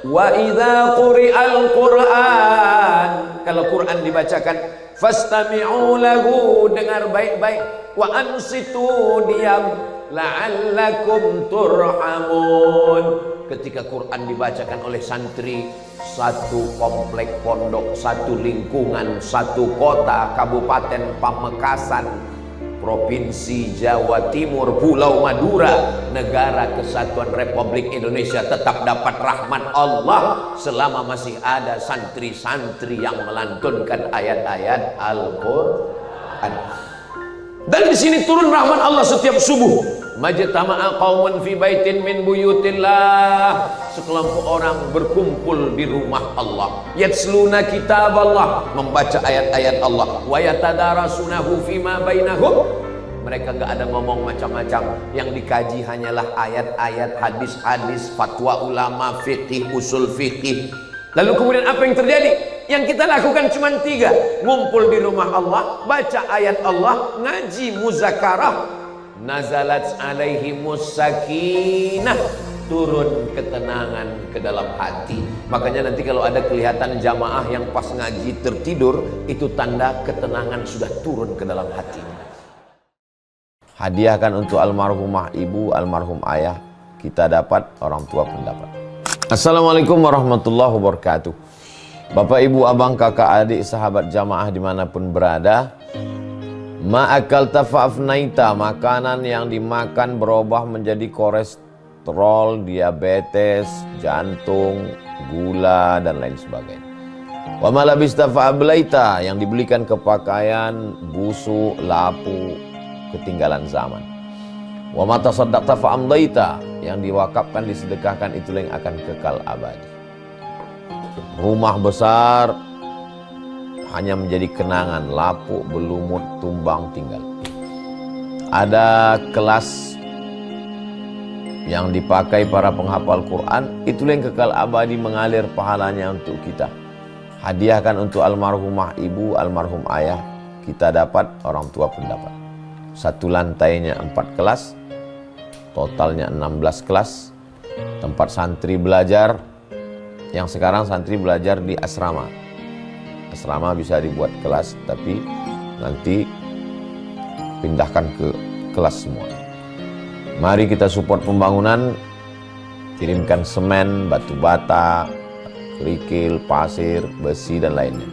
Wa idza quri'al Qur'an, kalau Quran dibacakan, fastami'u lahu, dengar baik-baik, wa ansitu, diam, la'allakum turhamun. Ketika Quran dibacakan oleh santri, satu komplek pondok, satu lingkungan, satu kota, Kabupaten Pamekasan, Provinsi Jawa Timur, Pulau Madura, Negara Kesatuan Republik Indonesia tetap dapat rahmat Allah selama masih ada santri-santri yang melantunkan ayat-ayat Al-Quran. Dan di sini turun rahmat Allah setiap subuh. Majtama'a qaumun fi baitin min buyutillah, sekelompok orang berkumpul di rumah Allah, yatsluna kitab Allah, membaca ayat-ayat Allah, wa yatadarasunahu fima bainahum, mereka enggak ada ngomong macam-macam, yang dikaji hanyalah ayat-ayat, hadis-hadis, fatwa ulama, fikih, usul fikih. Lalu kemudian apa yang terjadi? Yang kita lakukan cuma 3, ngumpul di rumah Allah, baca ayat Allah, ngaji muzakarah. Nazalat alaihimus sakinah, turun ketenangan ke dalam hati. Makanya nanti kalau ada kelihatan jamaah yang pas ngaji tertidur, itu tanda ketenangan sudah turun ke dalam hatinya. Hadiahkan untuk almarhumah ibu, almarhum ayah, kita dapat, orang tua pun dapat. Assalamualaikum warahmatullahi wabarakatuh. Bapak, ibu, abang, kakak, adik, sahabat jamaah dimanapun berada, ma'akalta fa'afnaita, makanan yang dimakan berubah menjadi kolesterol, diabetes, jantung, gula, dan lain sebagainya. Wa malabista fa'ablaita, yang dibelikan ke pakaian, busuk, lapu, ketinggalan zaman. Wa mata saddaqta fa'amdaita, yang diwakafkan, disedekahkan, itulah yang akan kekal abadi. Rumah besar hanya menjadi kenangan, lapuk, berlumut, tumbang, tinggal. Ada kelas yang dipakai para penghafal Quran, itulah yang kekal abadi, mengalir pahalanya untuk kita. Hadiahkan untuk almarhumah ibu, almarhum ayah, kita dapat, orang tua pun dapat. Satu lantainya 4 kelas, totalnya 16 kelas, tempat santri belajar. Yang sekarang santri belajar di asrama. Asrama bisa dibuat kelas, tapi nanti pindahkan ke kelas semua. Mari kita support pembangunan, kirimkan semen, batu bata, kerikil, pasir, besi, dan lainnya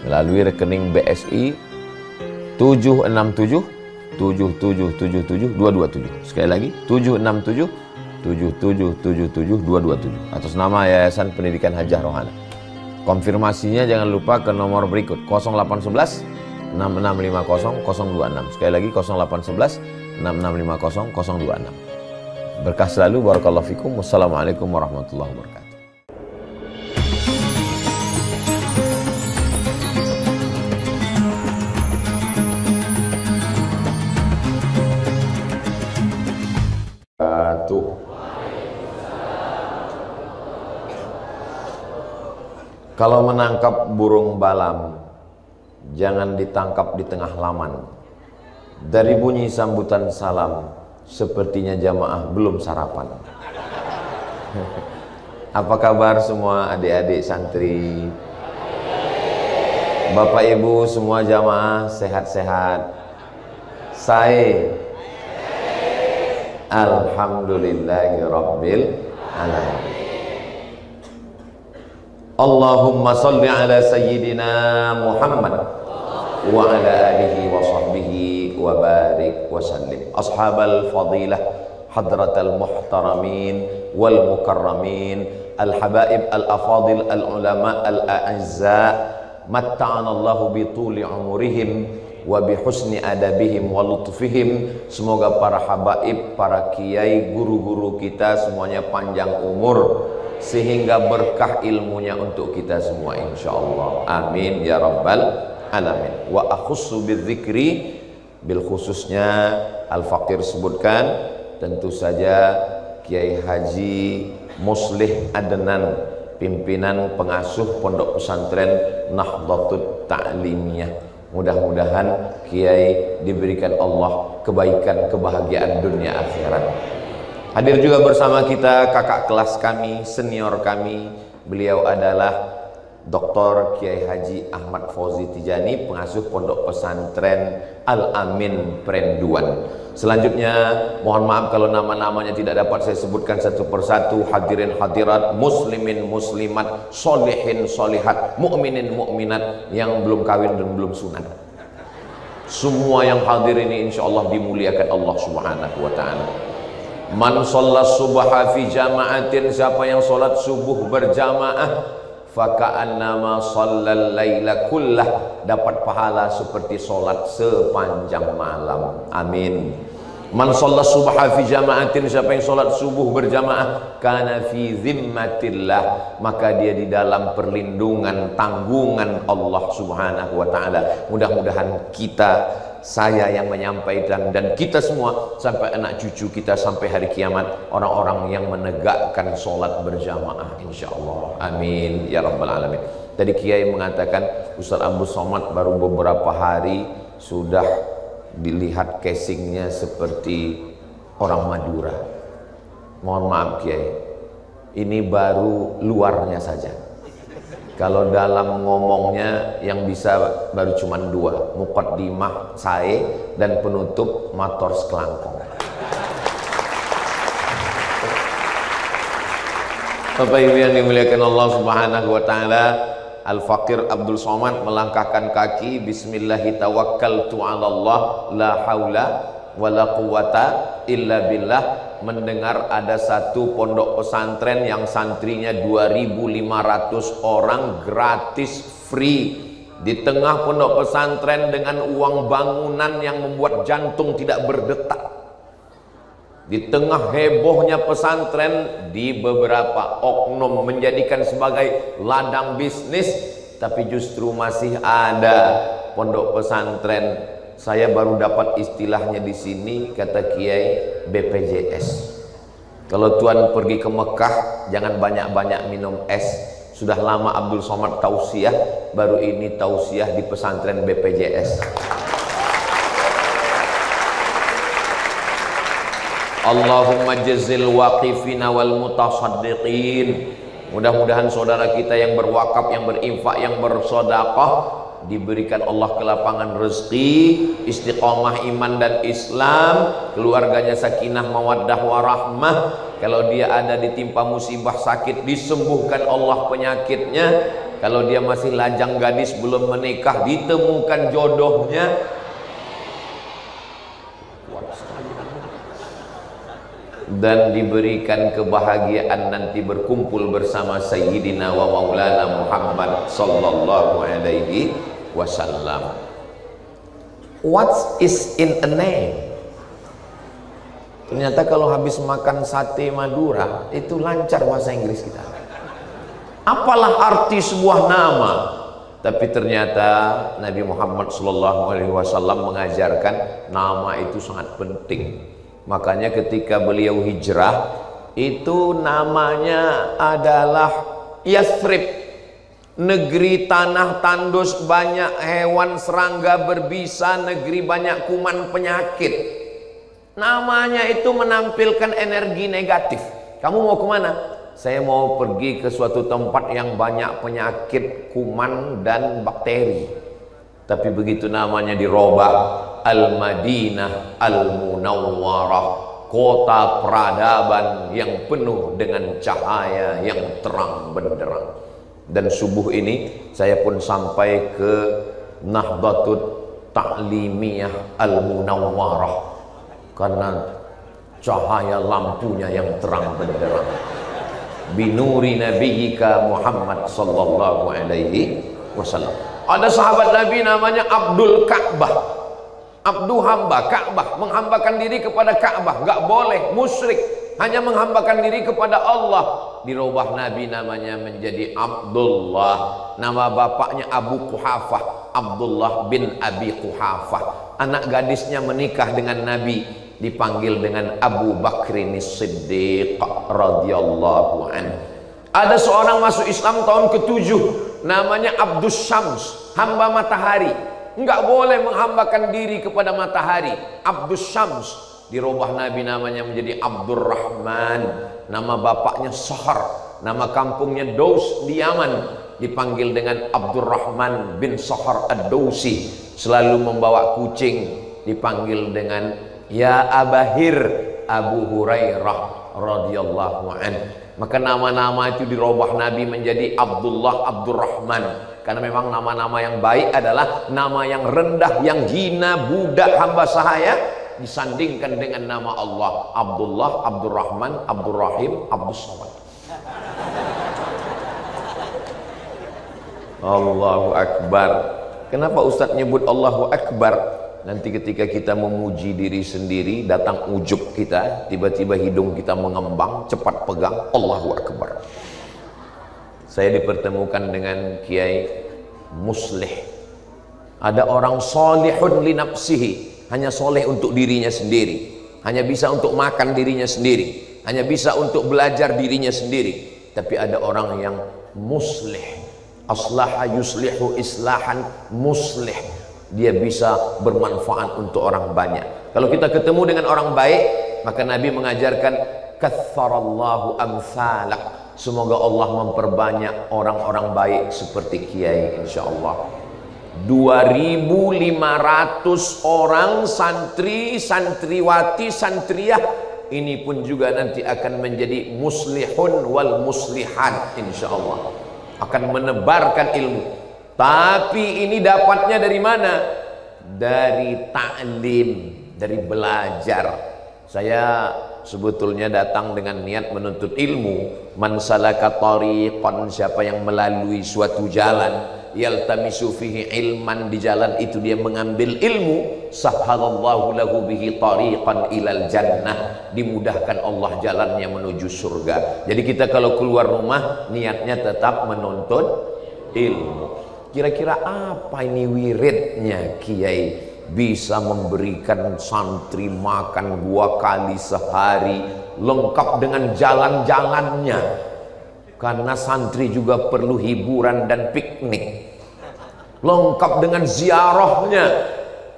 melalui rekening BSI 767 7777 227. Sekali lagi 767 7777 227 atas nama Yayasan Pendidikan Hajah Rohana. Konfirmasinya jangan lupa ke nomor berikut 0811 6650 026. Sekali lagi 0811 6650 026. Berkah selalu, barakallahu fikum. Wassalamualaikum warahmatullahi wabarakatuh. Kalau menangkap burung balam, jangan ditangkap di tengah laman. Dari bunyi sambutan salam, sepertinya jamaah belum sarapan. Apa kabar semua adik-adik santri? Bapak ibu semua jamaah sehat-sehat? Saya alhamdulillahirabbil alamin. Allahumma salli ala sayyidina Muhammad wa ala alihi wa sahbihi wa barik wa sallim. Ashabal fadilah, hadratal muhtaramin wal mukarramin, al habaib al afadil, al ulama al a'izza, matta'ana Allahu bi tuli umurihim wa bi husni adabihim wa lutfihim. Semoga para habaib, para kiai, guru-guru kita semuanya panjang umur sehingga berkah ilmunya untuk kita semua insyaallah. Amin ya rabbal alamin. Wa akhussu bidzikri, bil khususnya Al-Faqir sebutkan, tentu saja Kiai Haji Muslih Adnan, pimpinan pengasuh Pondok Pesantren Nahdlatul Ta'limiyah. Mudah-mudahan Kiai diberikan Allah kebaikan, kebahagiaan dunia akhirat. Hadir juga bersama kita kakak kelas kami, senior kami, Beliau adalah Dr. Kiai Haji Ahmad Fauzi Tijani, pengasuh Pondok Pesantren Al-Amin Perenduan. Selanjutnya, mohon maaf kalau nama-namanya tidak dapat saya sebutkan satu persatu. Hadirin hadirat, muslimin muslimat, solihin solihat, mukminin mukminat yang belum kawin dan belum sunat. Semua yang hadir ini insya Allah dimuliakan Allah Subhanahu wa ta'ala. Man sholat subha fi jama'atin, siapa yang sholat subuh berjamaah, faka'annama shallal laila kullah, dapat pahala seperti sholat sepanjang malam. Amin. Man sholat subha fi jama'atin, siapa yang sholat subuh berjamaah, kana fi zimmatillah, maka dia di dalam perlindungan tanggungan Allah Subhanahu wa ta'ala. Mudah-mudahan kita, saya yang menyampaikan dan kita semua sampai anak cucu kita sampai hari kiamat orang-orang yang menegakkan sholat berjamaah insyaallah. Amin ya rabbal alamin. Tadi Kiai mengatakan Ustaz Abdul Somad baru beberapa hari sudah dilihat casingnya seperti orang Madura. Mohon maaf Kiai, ini baru luarnya saja. Kalau dalam ngomongnya yang bisa baru cuma dua, muqaddimah sae dan penutup mator sekelangkong. Bapak Ibu yang dimuliakan Allah Subhanahu wa taala, Al-Faqir Abdul Somad melangkahkan kaki, bismillahi tawakkaltu 'ala Allah la haula wala quwata illa billah, mendengar ada satu pondok pesantren yang santrinya 2.500 orang gratis free di tengah pondok pesantren dengan uang bangunan yang membuat jantung tidak berdetak. Di tengah hebohnya pesantren, di beberapa oknum menjadikan sebagai ladang bisnis, tapi justru masih ada pondok pesantren. Saya baru dapat istilahnya di sini, kata Kiai, BPJS. Kalau tuan pergi ke Mekah, jangan banyak-banyak minum es. Sudah lama Abdul Somad tausiah, baru ini tausiah di pesantren BPJS. Allahumma jazil waqifina wal mutasaddiqin. Mudah-mudahan saudara kita yang berwakaf, yang berinfak, yang bersedekah diberikan Allah kelapangan rezeki, istiqomah iman dan Islam, keluarganya sakinah mawaddah warahmah. Kalau dia ada ditimpa musibah sakit, disembuhkan Allah penyakitnya. Kalau dia masih lajang gadis belum menikah, ditemukan jodohnya. Dan diberikan kebahagiaan nanti berkumpul bersama Sayyidina wa Maulana Muhammad sallallahu alaihi wasallam. What is in a name? Ternyata kalau habis makan sate Madura itu lancar bahasa Inggris kita. Apalah arti sebuah nama? Tapi ternyata Nabi Muhammad sallallahu alaihi wasallam mengajarkan nama itu sangat penting. Makanya ketika beliau hijrah, itu namanya adalah Yathrib, negeri tanah tandus, banyak hewan serangga berbisa, negeri banyak kuman penyakit. Namanya itu menampilkan energi negatif. Kamu mau kemana? Saya mau pergi ke suatu tempat yang banyak penyakit, kuman dan bakteri. Tapi begitu namanya dirobah, Al-Madinah Al-Munawwarah, kota peradaban yang penuh dengan cahaya yang terang benderang. Dan subuh ini saya pun sampai ke Nahdlatul Ta'limiyah Al-Munawwarah karena cahaya lampunya yang terang benderang. Binuri nabiyyika Muhammad sallallahu alaihi wasallam. Ada sahabat Nabi namanya Abdul Ka'bah. Abdu hamba Ka'bah, menghambakan diri kepada Ka'bah, nggak boleh musyrik, hanya menghambakan diri kepada Allah. Dirubah Nabi namanya menjadi Abdullah. Nama bapaknya Abu Quhafah, Abdullah bin Abi Quhafah. Anak gadisnya menikah dengan Nabi, dipanggil dengan Abu Bakrin Siddiq radhiyallahu anhu. Ada seorang masuk Islam tahun ke-7, namanya Abdus Syams, hamba matahari. Enggak boleh menghambakan diri kepada matahari. Abdus Syams. Dirubah Nabi namanya menjadi Abdurrahman. Nama bapaknya Sahar, nama kampungnya Daus di Yaman, dipanggil dengan Abdurrahman bin Sahar ad-Dausi. Selalu membawa kucing, dipanggil dengan ya Abahir, Abu Hurairah radhiyallahu an. Maka nama-nama itu dirubah Nabi menjadi Abdullah, Abdurrahman, karena memang nama-nama yang baik adalah nama yang rendah, yang hina, budak, hamba sahaya, disandingkan dengan nama Allah. Abdullah, Abdurrahman, Abdurrahim, Abdussamad. Allahu Akbar. Kenapa Ustaz nyebut Allahu Akbar? Nanti ketika kita memuji diri sendiri, datang ujub kita, tiba-tiba hidung kita mengembang, cepat pegang Allahu Akbar. Saya dipertemukan dengan Kiai Muslih. Ada orang solihun li nafsihi, hanya soleh untuk dirinya sendiri, hanya bisa untuk makan dirinya sendiri, hanya bisa untuk belajar dirinya sendiri. Tapi ada orang yang muslih, aslaha yuslihu islahan muslih, dia bisa bermanfaat untuk orang banyak. Kalau kita ketemu dengan orang baik, maka Nabi mengajarkan katsarallahu amsalak, semoga Allah memperbanyak orang-orang baik seperti Kiai, insyaallah. 2.500 orang santri, santriwati, santriyah ini pun juga nanti akan menjadi muslihun wal muslihat, insyaallah akan menebarkan ilmu. Tapi ini dapatnya dari mana? Dari ta'lim, dari belajar. Saya sebetulnya datang dengan niat menuntut ilmu. Man salaka tariqan, siapa yang melalui suatu jalan, yaltamisu fihi ilman, di jalan itu dia mengambil ilmu, sahhalallahu lahu bihi tariqan ilal jannah, dimudahkan Allah jalannya menuju surga. Jadi kita kalau keluar rumah niatnya tetap menuntut ilmu. Kira-kira apa ini wiridnya Kiai bisa memberikan santri makan 2 kali sehari, lengkap dengan jalan-jalannya, karena santri juga perlu hiburan dan piknik, lengkap dengan ziarahnya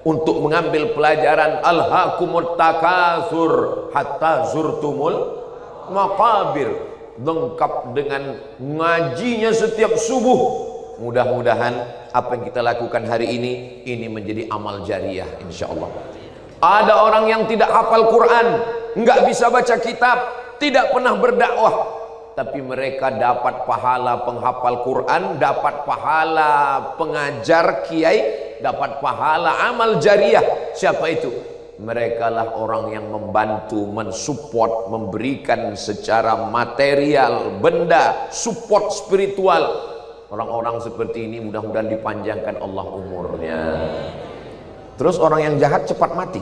untuk mengambil pelajaran alhaakumut takatsur hatta zurtumul maqabir, lengkap dengan ngajinya setiap subuh. Mudah-mudahan apa yang kita lakukan hari ini menjadi amal jariah, insyaallah. Ada orang yang tidak hafal Quran, nggak bisa baca kitab, tidak pernah berdakwah, tapi mereka dapat pahala penghafal Quran, dapat pahala pengajar kiai, dapat pahala amal jariah. Siapa itu? Mereka lah orang yang membantu, mensupport, memberikan secara material, benda, support spiritual. Orang-orang seperti ini mudah-mudahan dipanjangkan Allah umurnya. Terus orang yang jahat cepat mati?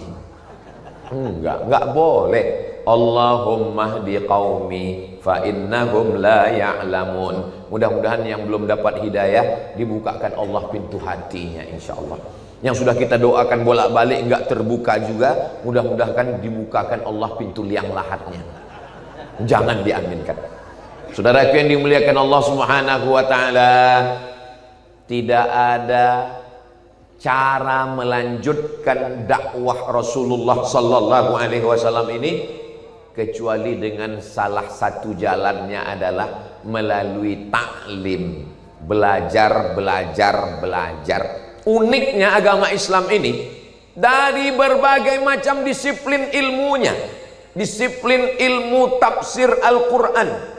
Enggak boleh. Allahumma hdi qaumi fa innahum la ya'lamun. Mudah-mudahan yang belum dapat hidayah dibukakan Allah pintu hatinya, insyaallah. Yang sudah kita doakan bolak-balik enggak terbuka juga, mudah-mudahan dibukakan Allah pintu liang lahatnya. Jangan diaminkan. Saudaraku yang dimuliakan Allah Subhanahu wa taala, tidak ada cara melanjutkan dakwah Rasulullah sallallahu alaihi wasallam ini kecuali dengan salah satu jalannya adalah melalui taklim, belajar. Uniknya agama Islam ini, dari berbagai macam disiplin ilmunya, disiplin ilmu tafsir Al-Quran,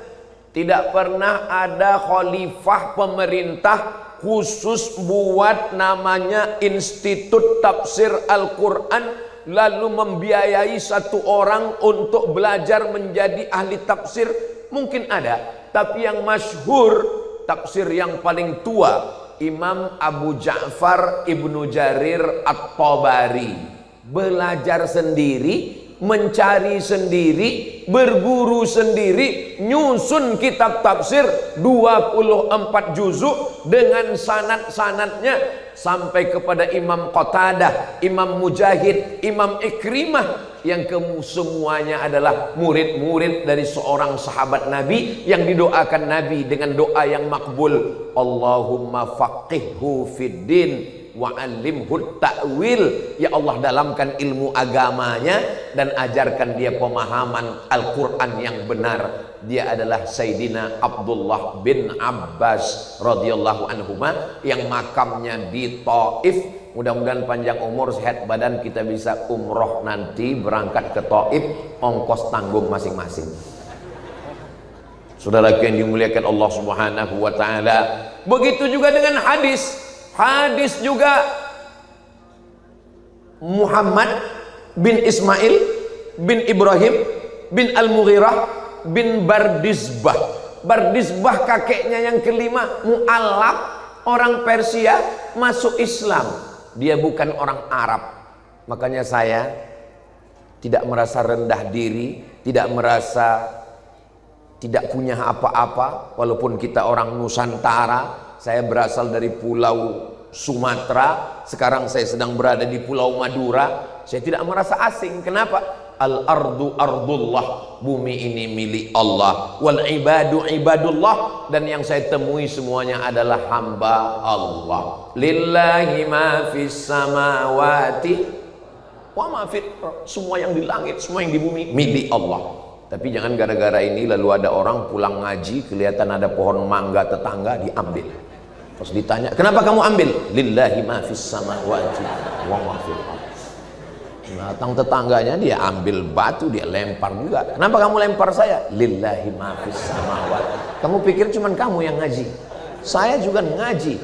tidak pernah ada khalifah pemerintah khusus buat namanya Institut Tafsir Al-Quran, lalu membiayai satu orang untuk belajar menjadi ahli tafsir. Mungkin ada, tapi yang masyhur, tafsir yang paling tua, Imam Abu Ja'far Ibnu Jarir At-Tabari. Belajar sendiri, mencari sendiri, berguru sendiri, nyusun kitab tafsir 24 juzuk dengan sanad-sanadnya sampai kepada Imam Qatadah, Imam Mujahid, Imam Ikrimah, yang semuanya adalah murid-murid dari seorang sahabat Nabi yang didoakan Nabi dengan doa yang makbul. Allahumma faqihhu fid din, wa'allimhu ta'wil. Ya Allah, dalamkan ilmu agamanya dan ajarkan dia pemahaman Al-Quran yang benar. Dia adalah Sayyidina Abdullah bin Abbas radhiyallahu anhuma yang makamnya di Taif. Mudah-mudahan panjang umur, sehat badan, kita bisa umroh nanti, berangkat ke Taif, ongkos tanggung masing-masing. Saudara yang dimuliakan Allah Subhanahu wa taala. Begitu juga dengan hadis. Hadis juga Muhammad bin Ismail bin Ibrahim bin Al-Mughirah bin Bardizbah. Bardizbah kakeknya yang kelima, mu'allaf, orang Persia, masuk Islam. Dia bukan orang Arab. Makanya saya tidak merasa rendah diri, tidak merasa tidak punya apa-apa. Walaupun kita orang Nusantara, saya berasal dari Pulau Sumatera, sekarang saya sedang berada di Pulau Madura. Saya tidak merasa asing. Kenapa? Al-ardu ardullah, bumi ini milik Allah, wal ibadu ibadullah, dan yang saya temui semuanya adalah hamba Allah. Lillahi ma fis samawati wa ma fil, semua yang di langit, semua yang di bumi milik Allah. Tapi jangan gara-gara ini lalu ada orang pulang ngaji, kelihatan ada pohon mangga tetangga, diambil. Terus ditanya, kenapa kamu ambil? Lillahi ma fis samawati wa ma fil ardh. Datang tetangganya, dia ambil batu, dia lempar juga. Kenapa kamu lempar saya? Lillahi ma fis samawati. Kamu pikir cuman kamu yang ngaji? Saya juga ngaji.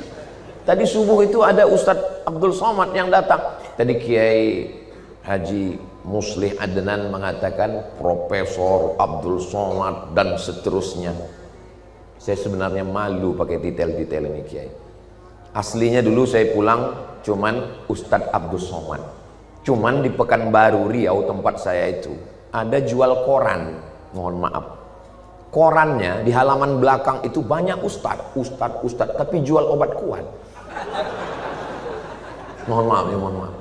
Tadi subuh itu ada Ustadz Abdul Somad yang datang. Tadi Kiai Haji Muslih Adnan mengatakan Profesor Abdul Somad dan seterusnya. Saya sebenarnya malu pakai detail-detail ini, Kiai. Aslinya dulu saya pulang cuman Ustadz Abdul Somad. Cuman di Pekanbaru Riau tempat saya itu ada jual koran. Mohon maaf, korannya di halaman belakang itu banyak ustadz, tapi jual obat kuat. Mohon maaf ya, mohon maaf.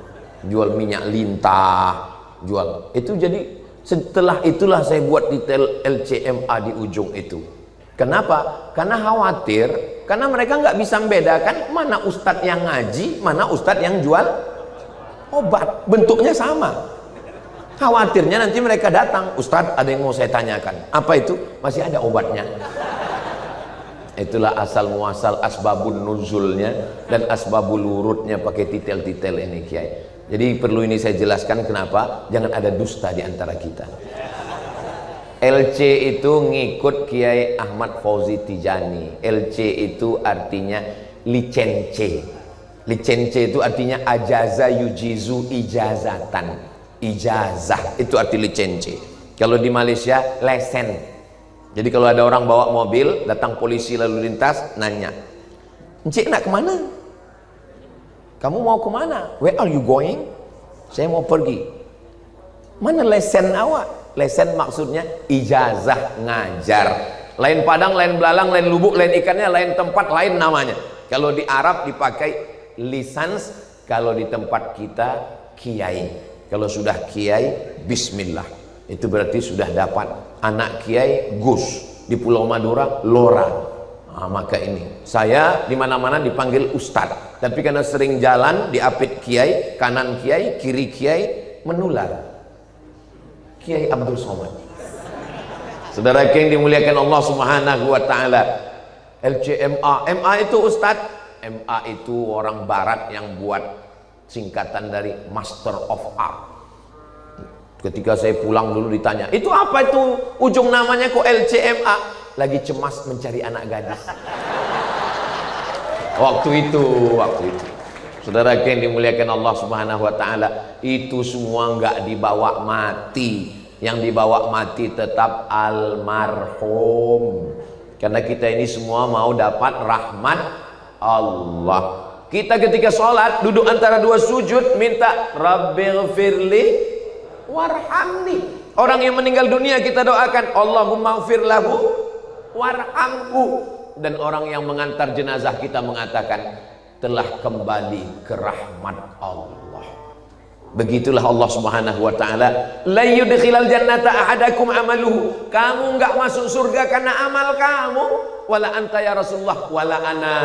Jual minyak lintah, jual itu. Jadi setelah itulah saya buat detail LCMA di ujung itu. Kenapa? Karena khawatir, karena mereka nggak bisa membedakan mana ustadz yang ngaji, mana ustadz yang jual obat. Bentuknya sama. Khawatirnya nanti mereka datang, Ustadz ada yang mau saya tanyakan. Apa itu? Masih ada obatnya. Itulah asal muasal asbabun nuzulnya dan asbabul urutnya pakai detail-detail ini, Kiai. Jadi perlu ini saya jelaskan kenapa jangan ada dusta di antara kita. LC itu ngikut Kiai Ahmad Fauzi Tijani. LC itu artinya licence. Licence itu artinya ajaza yujizu ijazatan. Ijazah itu arti licence. Kalau di Malaysia lesen. Jadi kalau ada orang bawa mobil, datang polisi lalu lintas, nanya, "Encik nak kemana? Kamu mau kemana? Where are you going?" "Saya mau pergi." "Mana lesen awak?" Lesen maksudnya ijazah ngajar. Lain Padang, lain Belalang, lain Lubuk, lain ikannya, lain tempat, lain namanya. Kalau di Arab dipakai lisans, kalau di tempat kita kiai. Kalau sudah kiai, bismillah. Itu berarti sudah dapat. Anak kiai, Gus. Di Pulau Madura, Lora. Nah, maka ini saya di mana-mana dipanggil Ustadz. Tapi karena sering jalan diapit kiai, kanan kiai, kiri kiai, menular. Kiai Abdul Somad. Saudara yang dimuliakan Allah Subhanahu wa taala. LCMA, MA itu Ustadz. MA itu orang barat yang buat singkatan dari Master of Art. Ketika saya pulang dulu ditanya, "Itu apa itu ujung namanya kok LCMA?" Lagi cemas mencari anak gadis. Waktu itu. Saudara yang dimuliakan Allah Subhanahu wa taala, itu semua enggak dibawa mati. Yang dibawa mati tetap almarhum. Karena kita ini semua mau dapat rahmat Allah. Kita ketika sholat duduk antara dua sujud minta Rabbighfirli warhamni. Orang yang meninggal dunia kita doakan Allahumma ighfir lahu warhamhu. Dan orang yang mengantar jenazah kita mengatakan telah kembali ke rahmat Allah. Begitulah Allah Subhanahu wa taala, la yudkhilal jannata ahadakum amaluhu. Kamu enggak masuk surga karena amal kamu, wala anta ya Rasulullah, wala ana.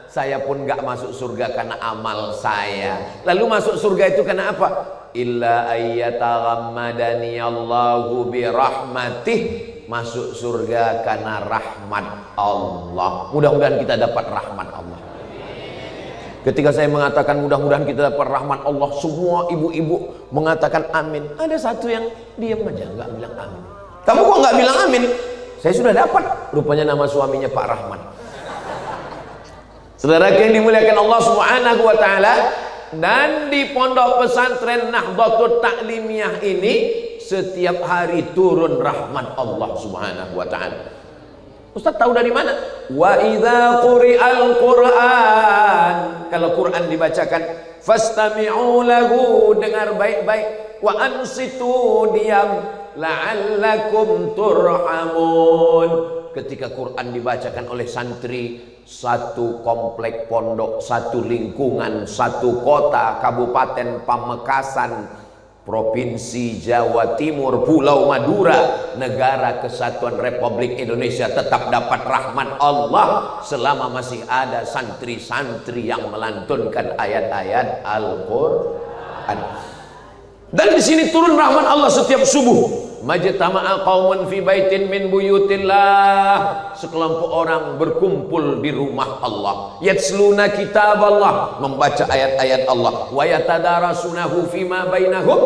Saya pun nggak masuk surga karena amal saya. Lalu masuk surga itu karena apa? Illa ayyataghammadani Allahu birahmatih. Masuk surga karena rahmat Allah. Mudah-mudahan kita dapat rahmat Allah. Ketika saya mengatakan mudah-mudahan kita dapat rahmat Allah, semua ibu-ibu mengatakan amin. Ada satu yang diam aja, nggak bilang amin. Kamu kok nggak bilang amin? Saya sudah dapat. Rupanya nama suaminya Pak Rahmat. Saudara yang dimuliakan Allah Subhanahu wa taala, dan di pondok pesantren Nahdlatul Ta'limiyah ini setiap hari turun rahmat Allah Subhanahu wa taala. Ustaz tahu dari mana? Wa idza quri'al Qur'an, kalau Quran dibacakan, fastami'u lahu, dengar baik-baik, wa ansitu, diam, la'allakum turhamun. Ketika Quran dibacakan oleh santri, satu komplek pondok, satu lingkungan, satu kota, kabupaten Pamekasan, Provinsi Jawa Timur, Pulau Madura, Negara Kesatuan Republik Indonesia tetap dapat rahmat Allah selama masih ada santri-santri yang melantunkan ayat-ayat Al-Quran. Dan di sini turun rahmat Allah setiap subuh. Majtama'a qaumun fi baitin min buyutillah, sekelompok orang berkumpul di rumah Allah, yatsluna kitab Allah, membaca ayat-ayat Allah, wa yatadarasunahu fima bainahum.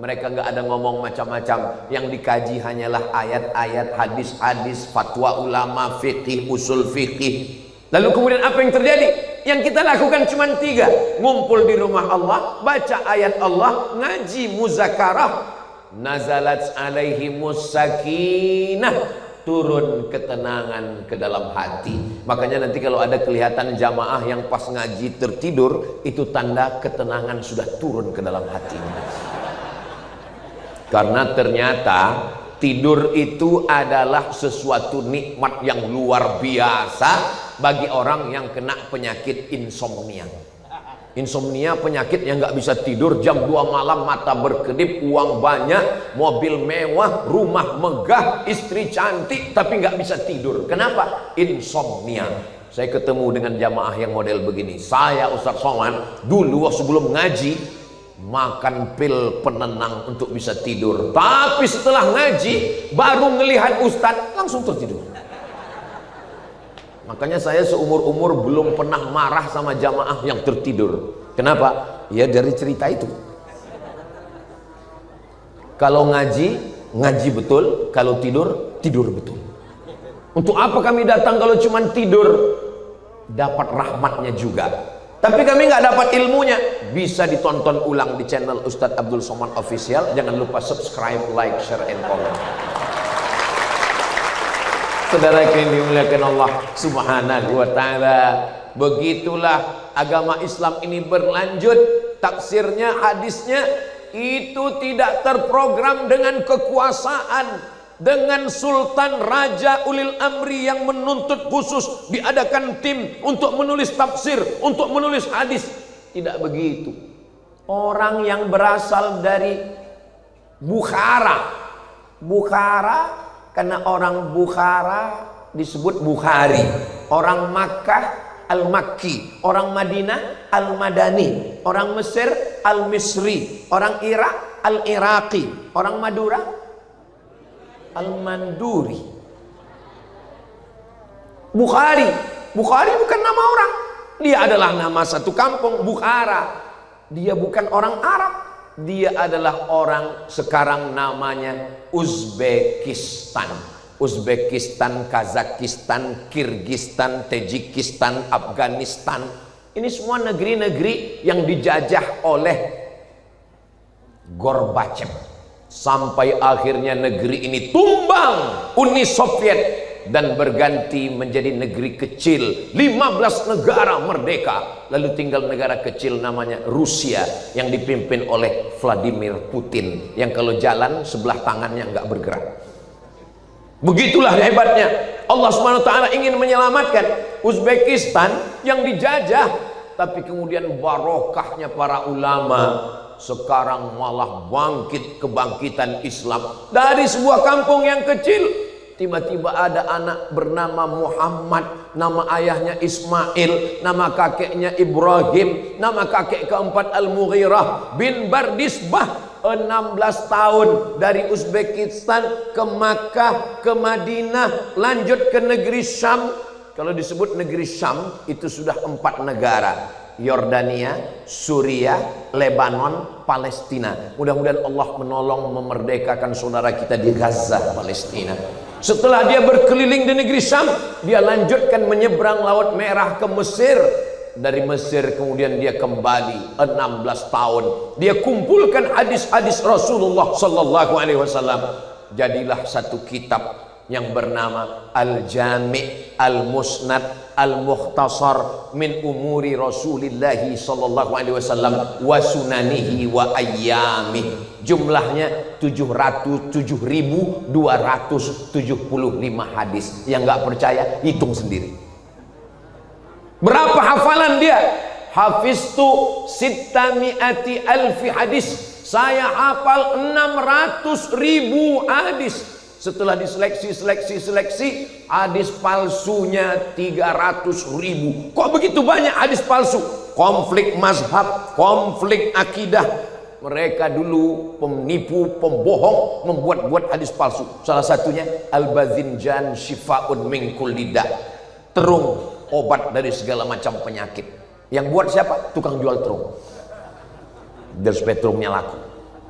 Mereka nggak ada ngomong macam-macam, yang dikaji hanyalah ayat-ayat, hadis-hadis, fatwa ulama, fikih, usul fikih. Lalu kemudian apa yang terjadi? Yang kita lakukan cuma 3, ngumpul di rumah Allah, baca ayat Allah, ngaji muzakarah. Nazalat alaihimus sakinah, turun ketenangan ke dalam hati. Makanya nanti kalau ada kelihatan jamaah yang pas ngaji tertidur, itu tanda ketenangan sudah turun ke dalam hatinya. Karena ternyata tidur itu adalah sesuatu nikmat yang luar biasa bagi orang yang kena penyakit insomnia. Insomnia penyakit yang nggak bisa tidur, jam 2 malam mata berkedip, uang banyak, mobil mewah, rumah megah, istri cantik, tapi nggak bisa tidur. Kenapa? Insomnia. Saya ketemu dengan jamaah yang model begini. Saya Ustaz Somad dulu sebelum ngaji makan pil penenang untuk bisa tidur, tapi setelah ngaji baru ngelihat Ustaz langsung tertidur. Makanya saya seumur-umur belum pernah marah sama jamaah yang tertidur. Kenapa? Ya dari cerita itu. Kalau ngaji, ngaji betul. Kalau tidur, tidur betul. Untuk apa kami datang kalau cuma tidur? Dapat rahmatnya juga. Tapi kami nggak dapat ilmunya. Bisa ditonton ulang di channel Ustadz Abdul Somad Official. Jangan lupa subscribe, like, share, and comment. Saudara yang dimuliakan Allah Subhanahu wa taala, begitulah agama Islam ini berlanjut. Tafsirnya, hadisnya itu tidak terprogram dengan kekuasaan, dengan sultan, raja, ulil amri yang menuntut khusus diadakan tim untuk menulis tafsir, untuk menulis hadis. Tidak begitu. Orang yang berasal dari Bukhara, karena orang Bukhara disebut Bukhari, orang Makkah Al-Makki, orang Madinah Al-Madani, orang Mesir Al-Misri, orang Irak Al-Iraqi, orang Madura Al-Manduri. Bukhari bukan nama orang, dia adalah nama satu kampung. Bukhara, dia bukan orang Arab, dia adalah orang sekarang namanya Uzbekistan. Uzbekistan, Kazakistan, Kirgistan, Tajikistan, Afghanistan. Ini semua negeri-negeri yang dijajah oleh Gorbachev. Sampai akhirnya negeri ini tumbang Uni Soviet dan berganti menjadi negeri kecil. 15 negara merdeka. Lalu tinggal negara kecil namanya Rusia yang dipimpin oleh Vladimir Putin, yang kalau jalan sebelah tangannya nggak bergerak. Begitulah hebatnya Allah Subhanahu wa taala ingin menyelamatkan Uzbekistan yang dijajah, tapi kemudian barokahnya para ulama sekarang malah bangkit kebangkitan Islam dari sebuah kampung yang kecil. tiba-tiba ada anak bernama Muhammad, nama ayahnya Ismail, nama kakeknya Ibrahim, nama kakek keempat Al-Mughirah bin Bardisbah. 16 tahun dari Uzbekistan ke Makkah, ke Madinah, lanjut ke negeri Syam. Kalau disebut negeri Syam itu sudah 4 negara: Yordania, Suriah, Lebanon, Palestina. Mudah-mudahan Allah menolong memerdekakan saudara kita di Gaza, Palestina. Setelah dia berkeliling di negeri Syam, dia lanjutkan menyeberang Laut Merah ke Mesir. Dari Mesir kemudian dia kembali 16 tahun. Dia kumpulkan hadis-hadis Rasulullah sallallahu alaihi wasallam. Jadilah satu kitab yang bernama Al-Jami' Al-Musnad Al-Mukhtasar min umuri Rasulillah sallallahu alaihi wasallam wa sunanihi wa ayyamih. Jumlahnya 707.275 hadis. Yang nggak percaya hitung sendiri. Berapa hafalan dia? Hafiztu sittami'ati alfi hadis. Saya hafal 600.000 hadis. Setelah diseleksi, hadis palsunya 300.000. Kok begitu banyak hadis palsu? Konflik mazhab, konflik akidah. Mereka dulu penipu, pembohong, membuat-buat hadis palsu. Salah satunya Al-Bazinjan Shifa'un min kulli da'. Terung, obat dari segala macam penyakit. Yang buat siapa? Tukang jual terung. Biar supaya terungnya laku.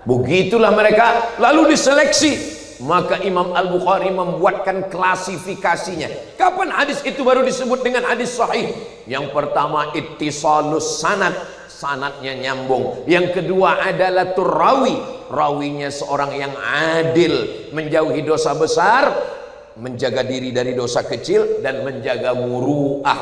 Begitulah mereka. Lalu diseleksi. Maka Imam Al-Bukhari membuatkan klasifikasinya. Kapan hadis itu baru disebut dengan hadis sahih? Yang pertama ittisalus sanad, sanadnya nyambung. Yang kedua adalah turrawi, rawinya seorang yang adil, menjauhi dosa besar, menjaga diri dari dosa kecil, dan menjaga muru'ah.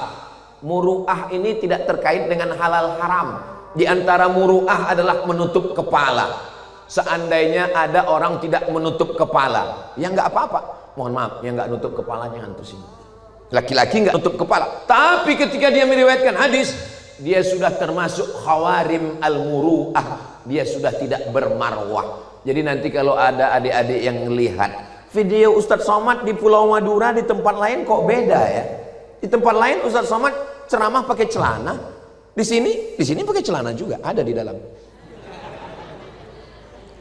Muru'ah ini tidak terkait dengan halal haram. Di antara muru'ah adalah menutup kepala. Seandainya ada orang tidak menutup kepala, ya nggak apa-apa. Mohon maaf, yang nggak nutup kepalanya antus ini. Laki-laki nggak nutup kepala. Tapi ketika dia meriwayatkan hadis, dia sudah termasuk khawarim al-muru'ah. Dia sudah tidak bermarwah. Jadi nanti kalau ada adik-adik yang melihat video Ustadz Somad di Pulau Madura, di tempat lain kok beda ya. Di tempat lain Ustadz Somad ceramah pakai celana. Di sini pakai celana juga, ada di dalam.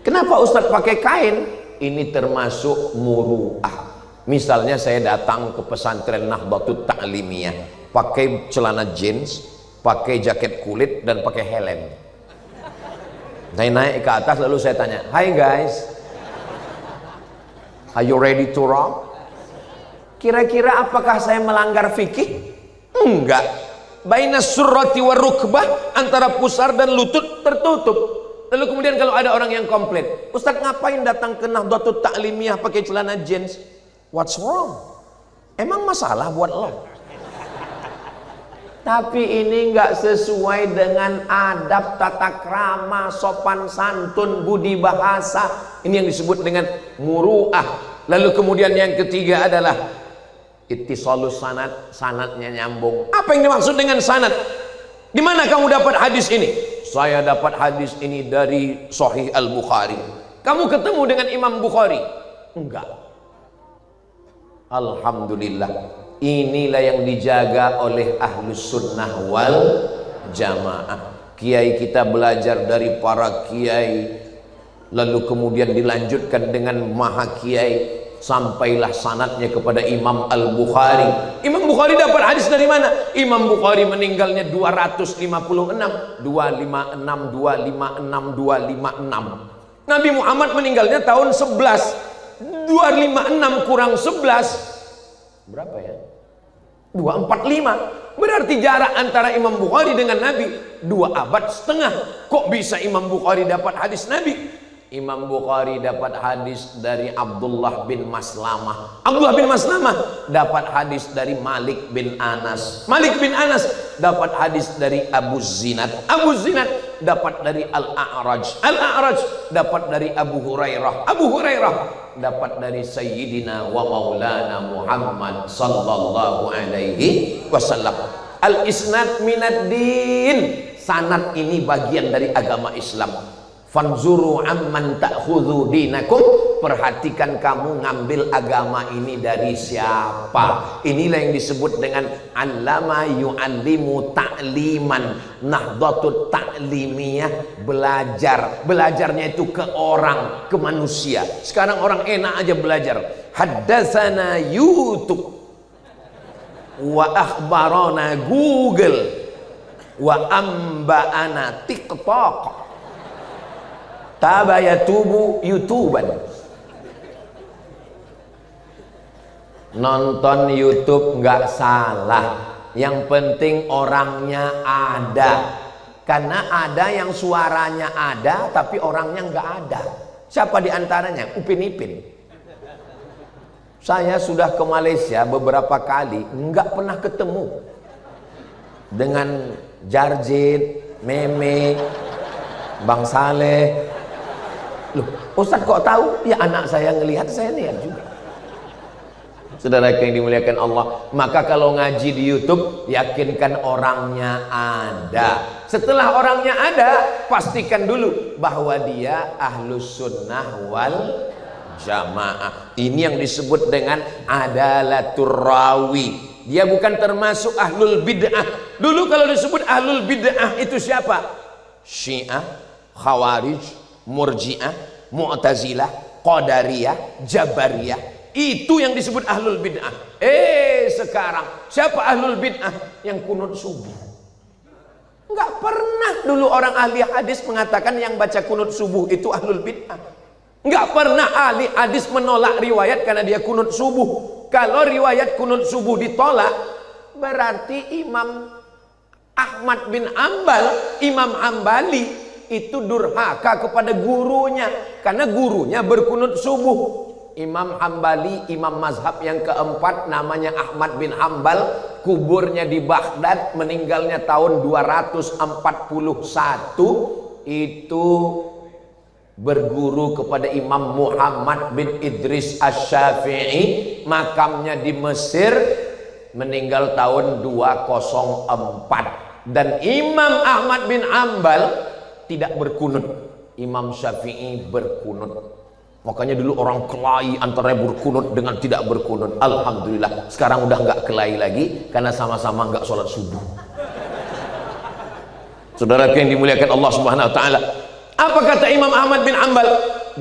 Kenapa Ustadz pakai kain? Ini termasuk muru'ah. Misalnya saya datang ke pesantren Nahdlatul Ta'limiyah, pakai celana jeans, pakai jaket kulit, dan pakai helm. Saya naik ke atas lalu saya tanya, "Hi guys, are you ready to rock?" Kira-kira apakah saya melanggar fikih? Enggak. Baina surrati wa rukbah, antara pusar dan lutut tertutup. Lalu kemudian kalau ada orang yang komplain, "Ustadz ngapain datang ke Nahdlatul Ta'limiyah pakai celana jeans?" What's wrong? Emang masalah buat lo? Tapi ini nggak sesuai dengan adab, tata krama, sopan santun, budi bahasa. Ini yang disebut dengan muru'ah. Lalu kemudian yang ketiga adalah ittisalus sanad, sanadnya nyambung. Apa yang dimaksud dengan sanad? Di mana kamu dapat hadis ini? Saya dapat hadis ini dari Sahih Al-Bukhari. Kamu ketemu dengan Imam Bukhari? Enggak. Alhamdulillah. Inilah yang dijaga oleh Ahlus Sunnah wal Jamaah. Kiai kita belajar dari para kiai, lalu kemudian dilanjutkan dengan maha kiai, sampailah sanadnya kepada Imam Al-Bukhari. Imam Bukhari dapat hadis dari mana? Imam Bukhari meninggalnya 256. 256. Nabi Muhammad meninggalnya tahun 11. 256 kurang 11 berapa ya? 245. Berarti jarak antara Imam Bukhari dengan Nabi 2 abad setengah. Kok bisa Imam Bukhari dapat hadis Nabi? Imam Bukhari dapat hadis dari Abdullah bin Maslamah. Abdullah bin Maslamah dapat hadis dari Malik bin Anas. Malik bin Anas dapat hadis dari Abu Zinad. Abu Zinad dapat dari Al-A'raj. Al-A'raj dapat dari Abu Hurairah. Abu Hurairah dapat dari Sayyidina wa Maulana Muhammad sallallahu alaihi wasallam. Al-isnad minad din. Sanad ini bagian dari agama Islam. Fanzuru amman ta'khudhu dinakum, perhatikan kamu ngambil agama ini dari siapa. Inilah yang disebut dengan allama yu'allimu ta'liman, nahdlatul ta'limiyah, belajar. Belajarnya itu ke orang, ke manusia. Sekarang orang enak aja belajar. Haddatsana YouTube wa akhbarana Google wa amba'ana TikTok tabayatubu YouTuban. Nonton YouTube nggak salah, yang penting orangnya ada. Karena ada yang suaranya ada tapi orangnya nggak ada. Siapa di antaranya? Upin Ipin. Saya sudah ke Malaysia beberapa kali, nggak pernah ketemu dengan Jarjit, Meme, Bang Saleh. Loh, Ustaz kok tahu? Ya anak saya ngelihat, saya lihat juga. Saudara yang dimuliakan Allah, maka kalau ngaji di YouTube, yakinkan orangnya ada. Setelah orangnya ada, pastikan dulu bahwa dia ahlus sunnah wal jamaah. Ini yang disebut dengan adalatur rawi. Dia bukan termasuk ahlul bid'ah. Dulu kalau disebut ahlul bid'ah itu siapa? Syiah, Khawarij, Murji'ah, Mu'tazilah, Qadariyah, Jabariyah. Itu yang disebut ahlul bid'ah. Sekarang siapa ahlul bid'ah? Yang kunut subuh. Enggak pernah dulu orang ahli hadis mengatakan yang baca kunut subuh itu ahlul bid'ah. Enggak pernah ahli hadis menolak riwayat karena dia kunut subuh. Kalau riwayat kunut subuh ditolak, berarti Imam Ahmad bin Ambal, Imam Ambali itu durhaka kepada gurunya karena gurunya berkunut subuh. Imam Hambali, imam mazhab yang keempat, namanya Ahmad bin Hambal, kuburnya di Baghdad, meninggalnya tahun 241. Itu berguru kepada Imam Muhammad bin Idris Asy-Syafi'i, makamnya di Mesir, meninggal tahun 204. Dan Imam Ahmad bin Hambal tidak berkunut, Imam Syafi'i berkunut. Makanya dulu orang kelahi antara berkunut dengan tidak berkunut. Alhamdulillah sekarang udah nggak kelahi lagi karena sama-sama nggak sholat subuh. Saudara yang dimuliakan Allah Subhanahu Wa Taala, apa kata Imam Ahmad bin Ambal?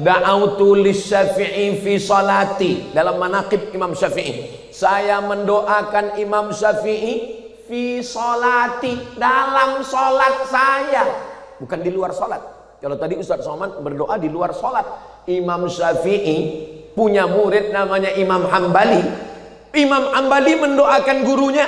Da'autu lisyafi'i fi salati. Dalam manaqib Imam Syafi'i, saya mendoakan Imam Syafi'i fi salati, dalam sholat saya, bukan di luar sholat. Kalau tadi Ustaz Somad berdoa di luar sholat, Imam Syafi'i punya murid namanya Imam Hambali. Imam Hambali mendoakan gurunya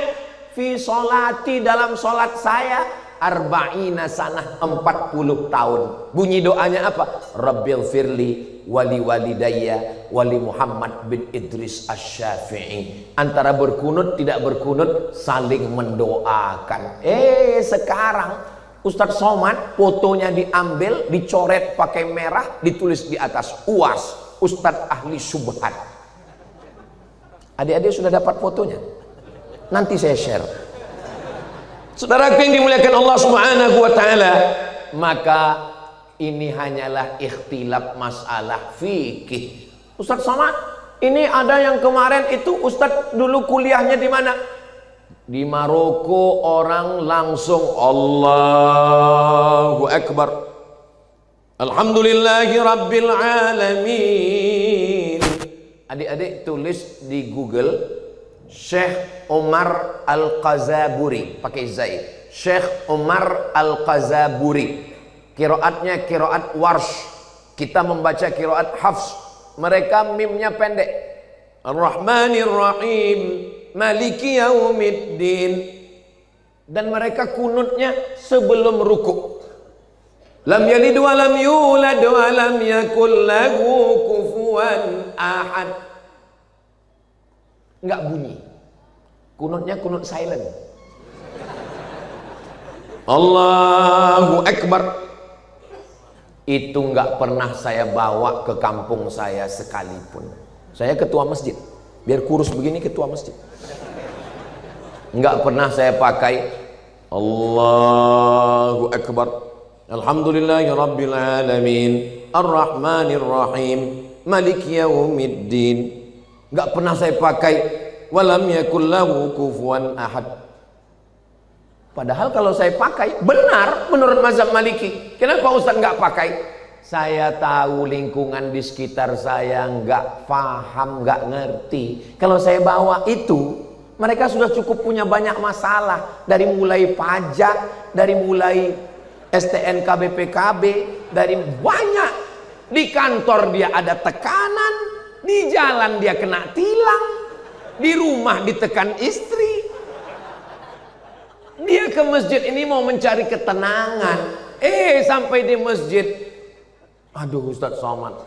fi sholati, dalam sholat saya, arba'ina sanah, 40 tahun. Bunyi doanya apa? Rabbil firli wali walidayya wali Muhammad bin Idris Asy-Syafi'i. Antara berkunut tidak berkunut saling mendoakan. Sekarang Ustadz Somad fotonya diambil, dicoret pakai merah, ditulis di atas UAS, Ustadz ahli syubhat. Adik-adik sudah dapat fotonya? Nanti saya share. Saudara yang dimuliakan Allah Subhanahu Wa Taala, maka ini hanyalah ikhtilaf masalah fikih. Ustadz Somad, ini ada yang kemarin itu Ustadz dulu kuliahnya di mana? Di Maroko, orang langsung Allahu Akbar, Alhamdulillahi Rabbil Alamin. Adik-adik tulis di Google Syekh Omar Al-Qazaburi, pakai zai, Syekh Omar Al-Qazaburi. Qiraatnya qiraat Warsh, kita membaca qiraat Hafs. Mereka mimnya pendek. Ar-Rahmanir Rahim, Maliki Yaumiddin. Dan mereka kunutnya sebelum ruku. Lam yalid wa lam yulad wa lam yakul lahu kufuwan ahad. Enggak bunyi. Kunutnya kunut silent. Allahu Akbar. Itu enggak pernah saya bawa ke kampung saya sekalipun. Saya ketua masjid. Biar kurus begini ketua masjid. Enggak pernah saya pakai Allahu Akbar, Alhamdulillahi Rabbil Alamin, Ar-Rahmanir Rahim, Maliki Yaumiddin. Nggak pernah saya pakai walam yakul lahu kufuwan ahad. Padahal kalau saya pakai benar menurut mazhab Maliki. Kenapa Ustaz nggak pakai? Saya tahu lingkungan di sekitar saya nggak paham, nggak ngerti. Kalau saya bawa itu, mereka sudah cukup punya banyak masalah. Dari mulai pajak, dari mulai STNK BPKB, dari banyak. Di kantor dia ada tekanan, di jalan dia kena tilang, di rumah ditekan istri. Dia ke masjid ini mau mencari ketenangan. Sampai di masjid, aduh Ustadz Somad,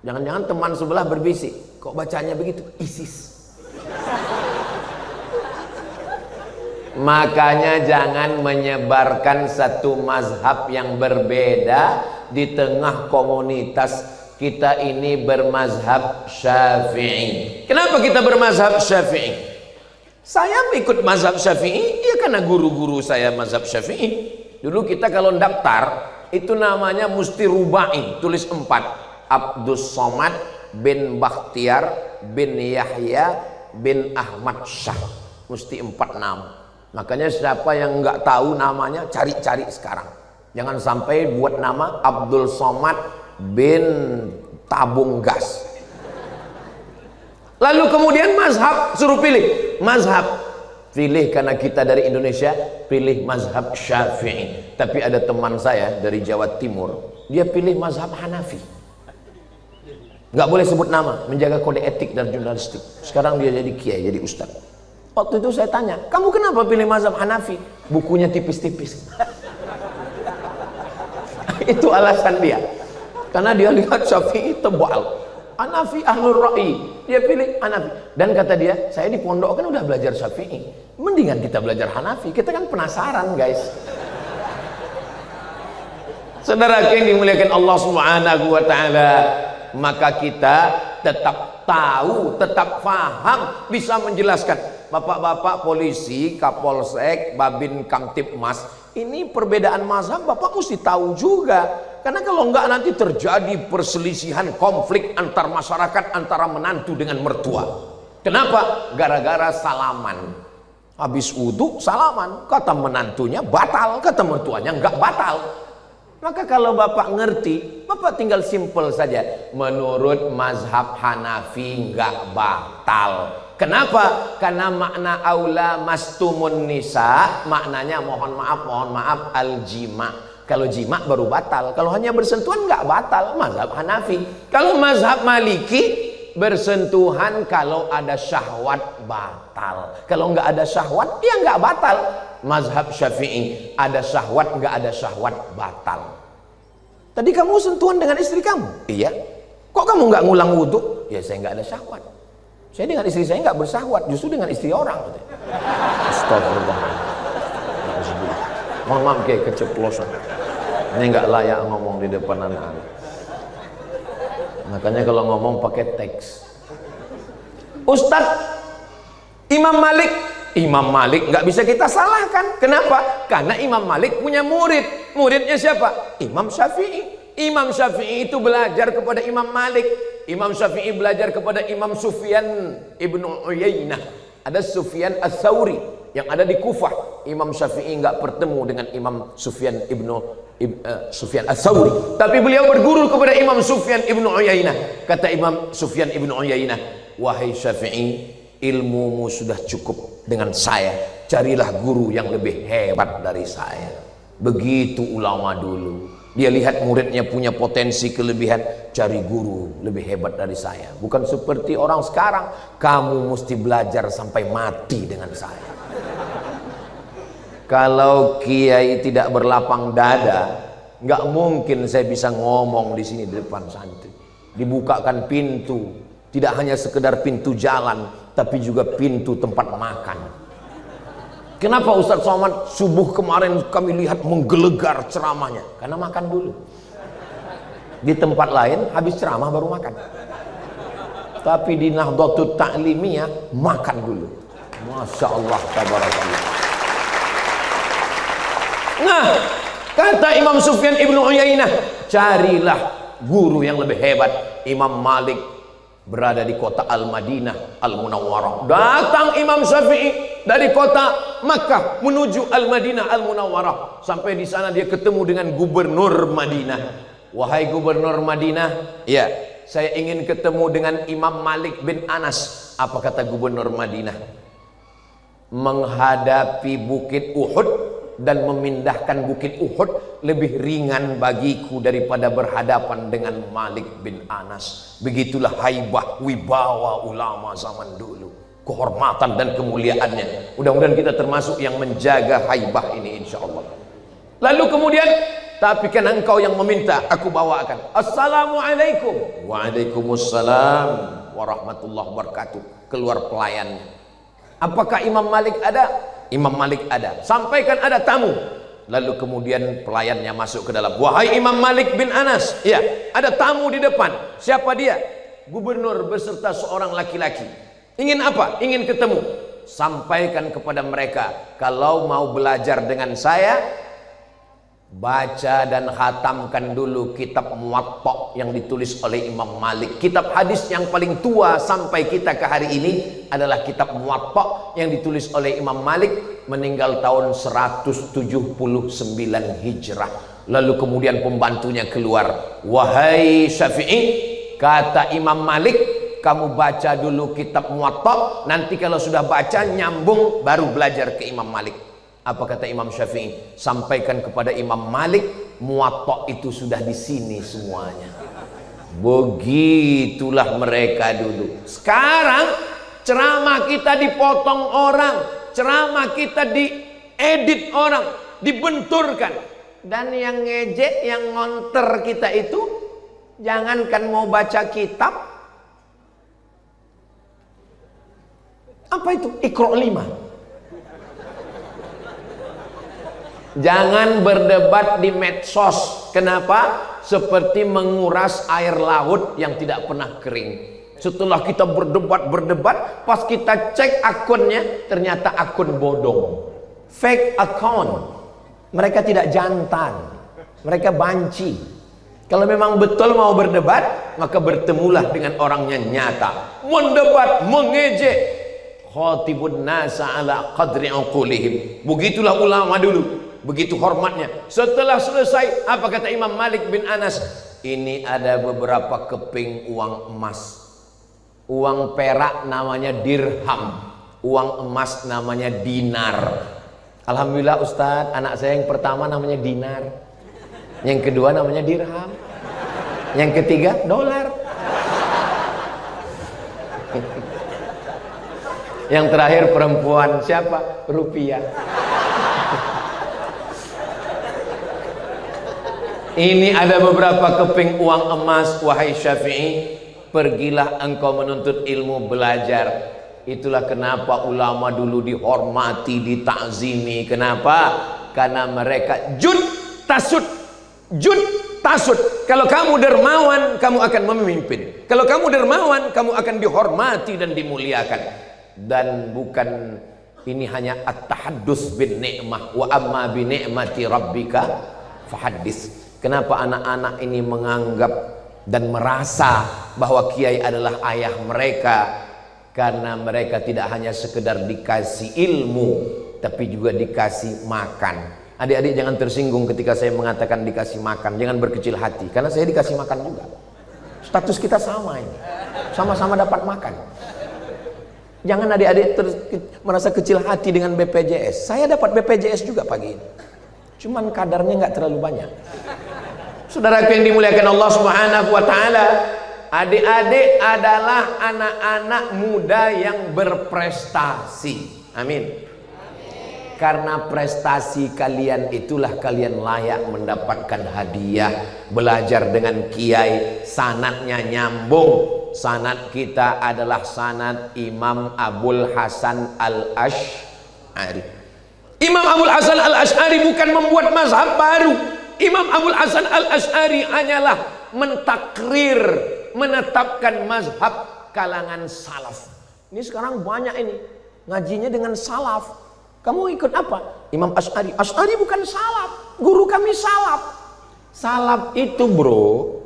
jangan-jangan teman sebelah berbisik, kok bacanya begitu? ISIS. Makanya jangan menyebarkan satu mazhab yang berbeda di tengah komunitas kita ini bermazhab Syafi'i. Kenapa kita bermazhab Syafi'i? Saya ikut mazhab Syafi'i ya karena guru-guru saya mazhab Syafi'i. Dulu kita kalau daftar itu namanya mesti rubai, tulis 4. Abdus Somad bin Bakhtiar bin Yahya bin Ahmad Syah. Mesti 4 nama. Makanya siapa yang nggak tahu namanya cari-cari sekarang. Jangan sampai buat nama Abdul Somad bin Tabung Gas. Lalu kemudian mazhab suruh pilih. Mazhab pilih karena kita dari Indonesia, pilih mazhab Syafi'i. Tapi ada teman saya dari Jawa Timur, dia pilih mazhab Hanafi. Nggak boleh sebut nama, menjaga kode etik dan jurnalistik. Sekarang dia jadi kiai, jadi ustaz. Waktu itu saya tanya, kamu kenapa pilih mazhab Hanafi? Bukunya tipis-tipis. Itu alasan dia. Karena dia lihat Syafi'i tebal, Hanafi ahlul ra'i, dia pilih Hanafi. Dan kata dia, saya di pondok kan udah belajar Syafi'i, mendingan kita belajar Hanafi. Kita kan penasaran guys. Saudara yang dimuliakan Allah Subhanahu wa Ta'ala, maka kita tetap tahu, tetap paham, bisa menjelaskan. Bapak-bapak polisi, Kapolsek, Babin Kamtipmas, ini perbedaan mazhab Bapak mesti tahu juga. Karena kalau enggak nanti terjadi perselisihan, konflik antar masyarakat, antara menantu dengan mertua. Kenapa? Gara-gara salaman. Habis wudhu salaman, kata menantunya batal, kata mertuanya enggak batal. Maka kalau Bapak ngerti, Bapak tinggal simple saja. Menurut mazhab Hanafi enggak batal. Kenapa? Karena makna aula mastumun nisa, maknanya mohon maaf al-jima. Kalau jima baru batal. Kalau hanya bersentuhan enggak batal, mazhab Hanafi. Kalau mazhab Maliki, bersentuhan kalau ada syahwat batal. Kalau enggak ada syahwat, ya enggak batal. Mazhab Syafi'i, ada syahwat enggak ada syahwat batal. Tadi kamu sentuhan dengan istri kamu? Iya. Kok kamu enggak ngulang wudhu? Ya saya enggak ada syahwat. Saya dengan istri saya nggak bersahwat, justru dengan istri orang. Astagfirullah. Mohon maaf kayak keceplosan. Ini nggak layak ngomong di depan anak-anak. Makanya kalau ngomong pakai teks. Ustadz, Imam Malik nggak bisa kita salahkan. Kenapa? Karena Imam Malik punya murid. Muridnya siapa? Imam Syafi'i. Imam Syafi'i itu belajar kepada Imam Malik. Imam Syafi'i belajar kepada Imam Sufyan ibnu Uyainah. Ada Sufyan Ats-Tsauri yang ada di Kufah. Imam Syafi'i nggak bertemu dengan Imam Sufyan Ats-Tsauri, tapi beliau berguru kepada Imam Sufyan ibnu Uyainah. Kata Imam Sufyan ibnu Uyainah, wahai Syafi'i, ilmumu sudah cukup dengan saya. Carilah guru yang lebih hebat dari saya. Begitu ulama dulu. Dia lihat muridnya punya potensi kelebihan, cari guru lebih hebat dari saya. Bukan seperti orang sekarang, kamu mesti belajar sampai mati dengan saya. Kalau kiai tidak berlapang dada, nggak mungkin saya bisa ngomong di sini di depan santri. Dibukakan pintu, tidak hanya sekedar pintu jalan, tapi juga pintu tempat makan. Kenapa Ustadz Somad subuh kemarin kami lihat menggelegar ceramahnya? Karena makan dulu. Di tempat lain habis ceramah baru makan. Tapi di Nahdlatul Ta'limiyah makan dulu. Masya Allah, tabarakallah. Nah, Kata Imam Sufyan ibnu Uyainah, carilah guru yang lebih hebat. Imam Malik berada di kota Al-Madinah Al-Munawwarah. Datang Imam Syafi'i dari kota Makkah menuju Al-Madinah Al-Munawwarah. Sampai di sana dia ketemu dengan gubernur Madinah. Wahai gubernur Madinah, ya, saya ingin ketemu dengan Imam Malik bin Anas. Apa kata gubernur Madinah? Menghadapi bukit Uhud dan memindahkan bukit Uhud lebih ringan bagiku daripada berhadapan dengan Malik bin Anas. Begitulah haibah wibawa ulama zaman dulu, kehormatan dan kemuliaannya. Mudah-mudahan kita termasuk yang menjaga haibah ini, insya Allah. Lalu kemudian, tapi kan engkau yang meminta, aku bawakan. Assalamualaikum. Waalaikumsalam warahmatullahi wabarakatuh. Keluar pelayannya. Apakah Imam Malik ada? Imam Malik ada. Sampaikan ada tamu. Lalu kemudian pelayannya masuk ke dalam. Wahai Imam Malik bin Anas, ya, ada tamu di depan. Siapa dia? Gubernur beserta seorang laki-laki. Ingin apa? Ingin ketemu. Sampaikan kepada mereka, kalau mau belajar dengan saya, baca dan khatamkan dulu kitab Muwatta yang ditulis oleh Imam Malik. Kitab hadis yang paling tua sampai kita ke hari ini adalah kitab Muwatta yang ditulis oleh Imam Malik, meninggal tahun 179 Hijrah. Lalu kemudian pembantunya keluar. Wahai Syafi'i, kata Imam Malik, kamu baca dulu kitab Muwatta, nanti kalau sudah baca nyambung baru belajar ke Imam Malik. Apa kata Imam Syafi'i? Sampaikan kepada Imam Malik, Muwatta itu sudah di sini semuanya. Begitulah mereka dulu. Sekarang ceramah kita dipotong orang, ceramah kita diedit orang, dibenturkan. Dan yang ngejek, yang ngonter kita itu, jangankan mau baca kitab, apa itu? Iqra 5. Jangan berdebat di medsos. Kenapa? Seperti menguras air laut yang tidak pernah kering. Setelah kita berdebat, pas kita cek akunnya, ternyata akun bodong, fake account. Mereka tidak jantan, mereka banci. Kalau memang betul mau berdebat, maka bertemulah dengan orangnya nyata. Mendebat, mengejek. Khatibun nasa ala qadri uqulihim. Begitulah ulama dulu. Begitu hormatnya. Setelah selesai, apa kata Imam Malik bin Anas? Ini ada beberapa keping uang emas. Uang perak namanya dirham, uang emas namanya dinar. Alhamdulillah Ustadz, anak saya yang pertama namanya dinar, yang kedua namanya dirham, yang ketiga dolar, yang terakhir perempuan siapa? Rupiah. Ini ada beberapa keping uang emas. Wahai Syafi'i, pergilah engkau menuntut ilmu, belajar. Itulah kenapa ulama dulu dihormati, ditakzimi. Kenapa? Karena mereka jud tasud. Jud tasud. Kalau kamu dermawan, kamu akan memimpin. Kalau kamu dermawan, kamu akan dihormati dan dimuliakan. Dan bukan ini hanya at-tahaddus bin ni'mah, wa amma bi ni'mati rabbika fahaddis. Kenapa anak-anak ini menganggap dan merasa bahwa kiai adalah ayah mereka? Karena mereka tidak hanya sekedar dikasih ilmu, tapi juga dikasih makan. Adik-adik jangan tersinggung ketika saya mengatakan dikasih makan. Jangan berkecil hati, karena saya dikasih makan juga. Status kita sama ini, sama-sama dapat makan. Jangan adik-adik merasa kecil hati dengan BPJS. Saya dapat BPJS juga pagi ini, cuman kadarnya nggak terlalu banyak. Saudaraku yang dimuliakan Allah Subhanahu wa taala, adik-adik adalah anak-anak muda yang berprestasi. Amin. Karena prestasi kalian itulah kalian layak mendapatkan hadiah. Belajar dengan kiai, sanadnya nyambung. Sanad kita adalah sanad Imam Abul Hasan Al-Asy'ari. Imam Abul Hasan Al-Asy'ari bukan membuat mazhab baru. Imam Abul Hasan Al-Asy'ari hanyalah mentakrir, menetapkan mazhab kalangan salaf. Ini sekarang banyak ini ngajinya dengan salaf. Kamu ikut apa? Imam Asy'ari. Asy'ari bukan salaf. Guru kami salaf. Salaf itu bro,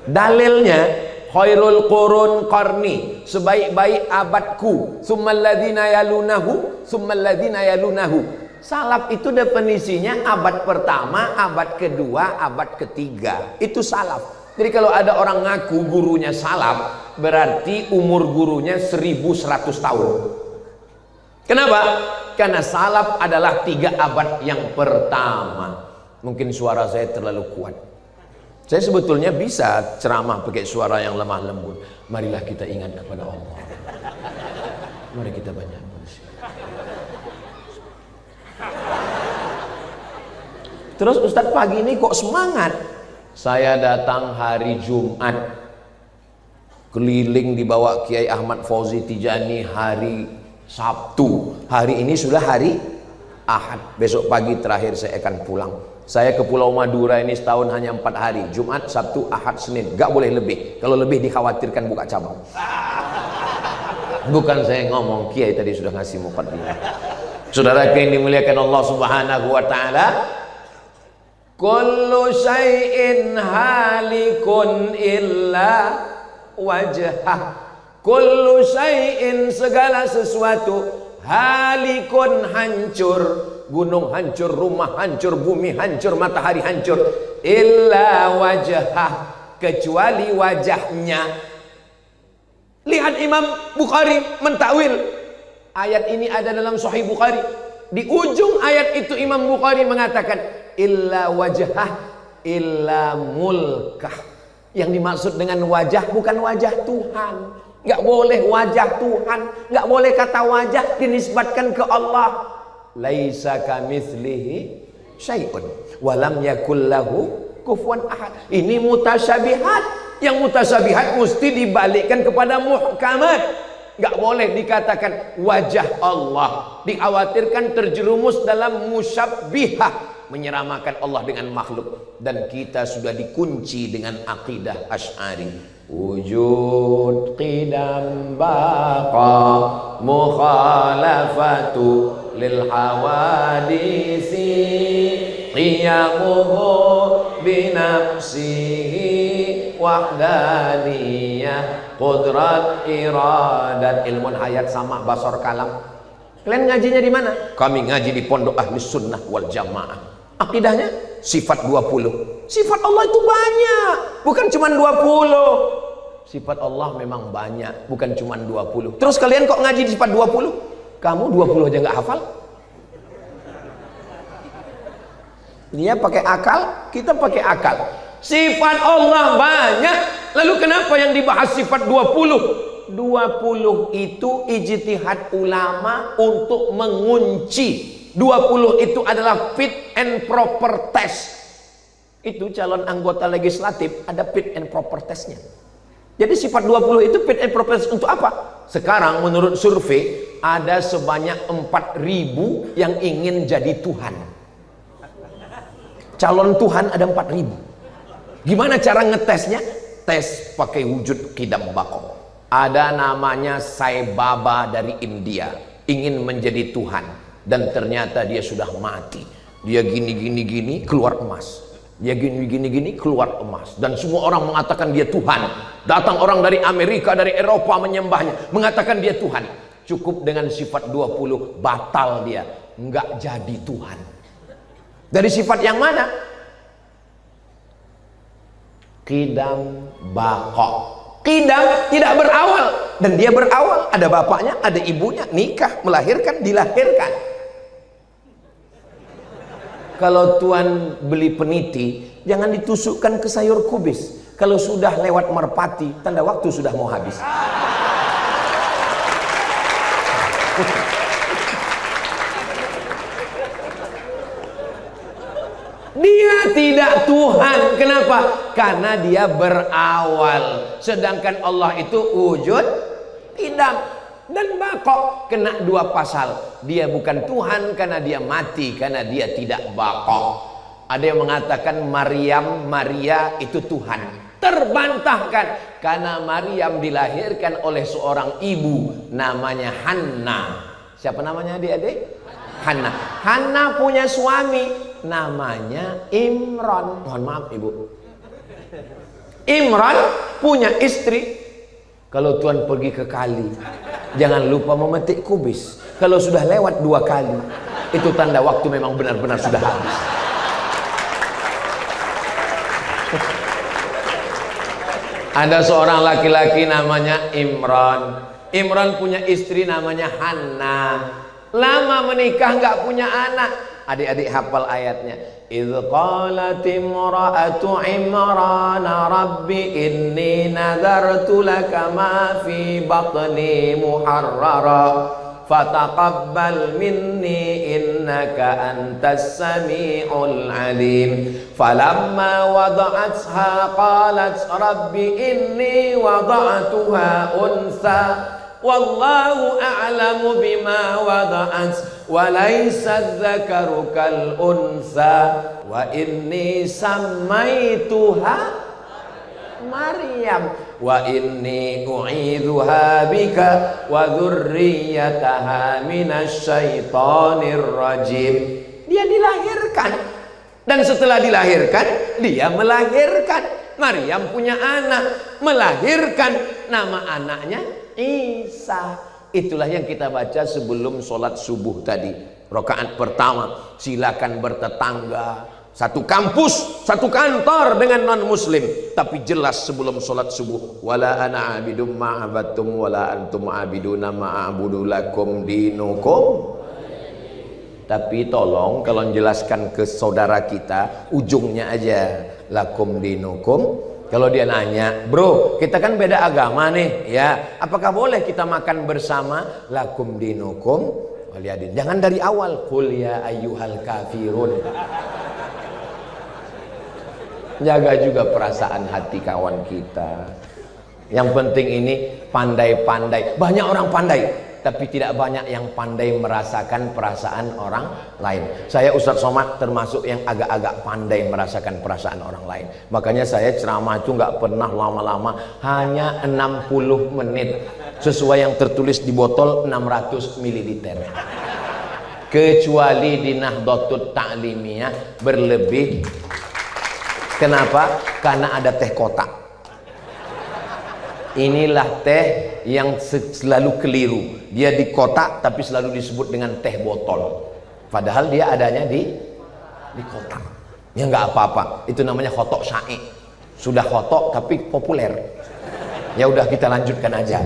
dalilnya khairul qurun qarni, sebaik-baik abadku, summal ladzina yalunahu, summal ladzina yalunahu. Salaf itu definisinya abad pertama, abad kedua, abad ketiga. Itu salaf. Jadi kalau ada orang ngaku gurunya salaf, berarti umur gurunya 1100 tahun. Kenapa? Karena salaf adalah 3 abad yang pertama. Mungkin suara saya terlalu kuat. Saya sebetulnya bisa ceramah pakai suara yang lemah lembut. Marilah kita ingat kepada Allah. Mari kita banyak bersyukur. Terus Ustadz pagi ini kok semangat? Saya datang hari Jumat, keliling dibawa Kiai Ahmad Fauzi Tijani hari Sabtu. Hari ini sudah hari Ahad. Besok pagi terakhir saya akan pulang. Saya ke Pulau Madura ini setahun hanya 4 hari. Jumat, Sabtu, Ahad, Senin. Gak boleh lebih. Kalau lebih dikhawatirkan buka cabang. Bukan saya ngomong, Kiai tadi sudah ngasih mukadimah. Saudara yang dimuliakan Allah Subhanahu wa taala, kullu syai'in halikun illa wajhah. Kullu syai'in, segala sesuatu, halikun, hancur. Gunung hancur, rumah hancur, bumi hancur, matahari hancur, illa wajhah, kecuali wajahnya. Lihat Imam Bukhari mentakwil ayat ini, ada dalam Sahih Bukhari. Di ujung ayat itu Imam Bukhari mengatakan illa wajhah illa mulkah. Yang dimaksud dengan wajah bukan wajah Tuhan. Nggak boleh wajah Tuhan, nggak boleh kata wajah dinisbatkan ke Allah. Laisa kamitslihi syai'un wa lam yakul lahu kufuwan ahad. Ini mutasyabihat. Yang mutasyabihat mesti dibalikkan kepada muhkamat. Nggak boleh dikatakan wajah Allah, dikhawatirkan terjerumus dalam musyabbihah, menyeramakan Allah dengan makhluk. Dan kita sudah dikunci dengan akidah Asy'ari. Wujud qidam baqa mukhalafatu lil hawadisi qiyamuhu binafsihi wahdaniyah qudrat iradat. Ilmun hayat sama basor kalam. Kalian ngajinya di mana? Kami ngaji di Pondok Ahli Sunnah wal Jamaah. Akidahnya sifat 20. Sifat Allah itu banyak, bukan cuma 20. Sifat Allah memang banyak, bukan cuma 20. Terus kalian kok ngaji di sifat 20? Kamu 20 aja nggak hafal? Dia pakai akal, kita pakai akal. Sifat Allah banyak, lalu kenapa yang dibahas sifat 20? 20 itu ijtihad ulama untuk mengunci. 20 itu adalah fit and proper test. Itu calon anggota legislatif ada fit and proper testnya. Jadi sifat 20 itu fit and proper test untuk apa? Sekarang menurut survei ada sebanyak 4.000 yang ingin jadi Tuhan. Calon Tuhan ada 4.000. Gimana cara ngetesnya? Tes pakai wujud qidam baqa. Ada namanya Sai Baba dari India, ingin menjadi Tuhan. Dan ternyata dia sudah mati. Dia gini keluar emas. Dia gini keluar emas. Dan semua orang mengatakan dia Tuhan. Datang orang dari Amerika, dari Eropa menyembahnya, mengatakan dia Tuhan. Cukup dengan sifat 20, batal dia, nggak jadi Tuhan. Dari sifat yang mana? Qidam baqa. Qidam tidak berawal, dan dia berawal. Ada bapaknya, ada ibunya, nikah, melahirkan, dilahirkan. Kalau tuan beli peniti, jangan ditusukkan ke sayur kubis. Kalau sudah lewat merpati, tanda waktu sudah mau habis. Dia tidak Tuhan. Kenapa? Karena dia berawal. Sedangkan Allah itu wujud, qidam dan baqa. Kena 2 pasal. Dia bukan Tuhan karena dia mati, karena dia tidak baqa. Ada yang mengatakan Maria itu Tuhan. Terbantahkan, karena Maryam dilahirkan oleh seorang ibu namanya Hanna. Siapa namanya adik-adik? Hanna. Hanna punya suami namanya Imran. Mohon maaf ibu, Imran punya istri. Kalau tuan pergi ke kali, jangan lupa memetik kubis. Kalau sudah lewat 2 kali, itu tanda waktu memang benar-benar sudah habis. Ada seorang laki-laki namanya Imran. Imran punya istri namanya Hanna. Lama menikah nggak punya anak. Adik-adik hafal ayatnya. Idz qalat imra'atu Imran rabbi inni nadartu laka ma fi batni muharrara fataqabbal minni innaka antas sami'ul alim. Falamma wada'atha qalat rabbi inni wada'tuha unsa wallahu a'lamu bima wada'at wa laysa dzakaru kal unsa wa inni sammaituha Maryam wa inni u'idzuha bika wa dzurriyyataha minasyaitonir rajim. Dia dilahirkan, dan setelah dilahirkan dia melahirkan. Maryam punya anak, melahirkan, nama anaknya Isa. Itulah yang kita baca sebelum sholat subuh tadi. Rakaat pertama, silakan bertetangga, satu kampus, satu kantor dengan non muslim, tapi jelas sebelum sholat subuh, wala ana abidum ma'abattum wala antum abiduna ma'abudu lakum dinukum. Tapi tolong kalau menjelaskan ke saudara kita, ujungnya aja lakum dinukum. Kalau dia nanya, bro, kita kan beda agama nih, ya, apakah boleh kita makan bersama? Lakum dinukum waliyadin. Jangan dari awal, qul ya ayyuhal kafirun. Jaga juga perasaan hati kawan kita. Yang penting ini pandai-pandai. Banyak orang pandai, tapi tidak banyak yang pandai merasakan perasaan orang lain. Saya Ustadz Somad termasuk yang agak-agak pandai merasakan perasaan orang lain. Makanya saya ceramah itu nggak pernah lama-lama, hanya 60 menit sesuai yang tertulis di botol 600 ml. Kecuali di Nahdlatul Ta'limiyah berlebih. Kenapa? Karena ada teh kotak. Inilah teh yang selalu keliru. Dia di kotak tapi selalu disebut dengan teh botol. Padahal dia adanya di kotak. Ya nggak apa-apa. Itu namanya khotok syai'. Sudah khotok tapi populer. Ya udah kita lanjutkan aja.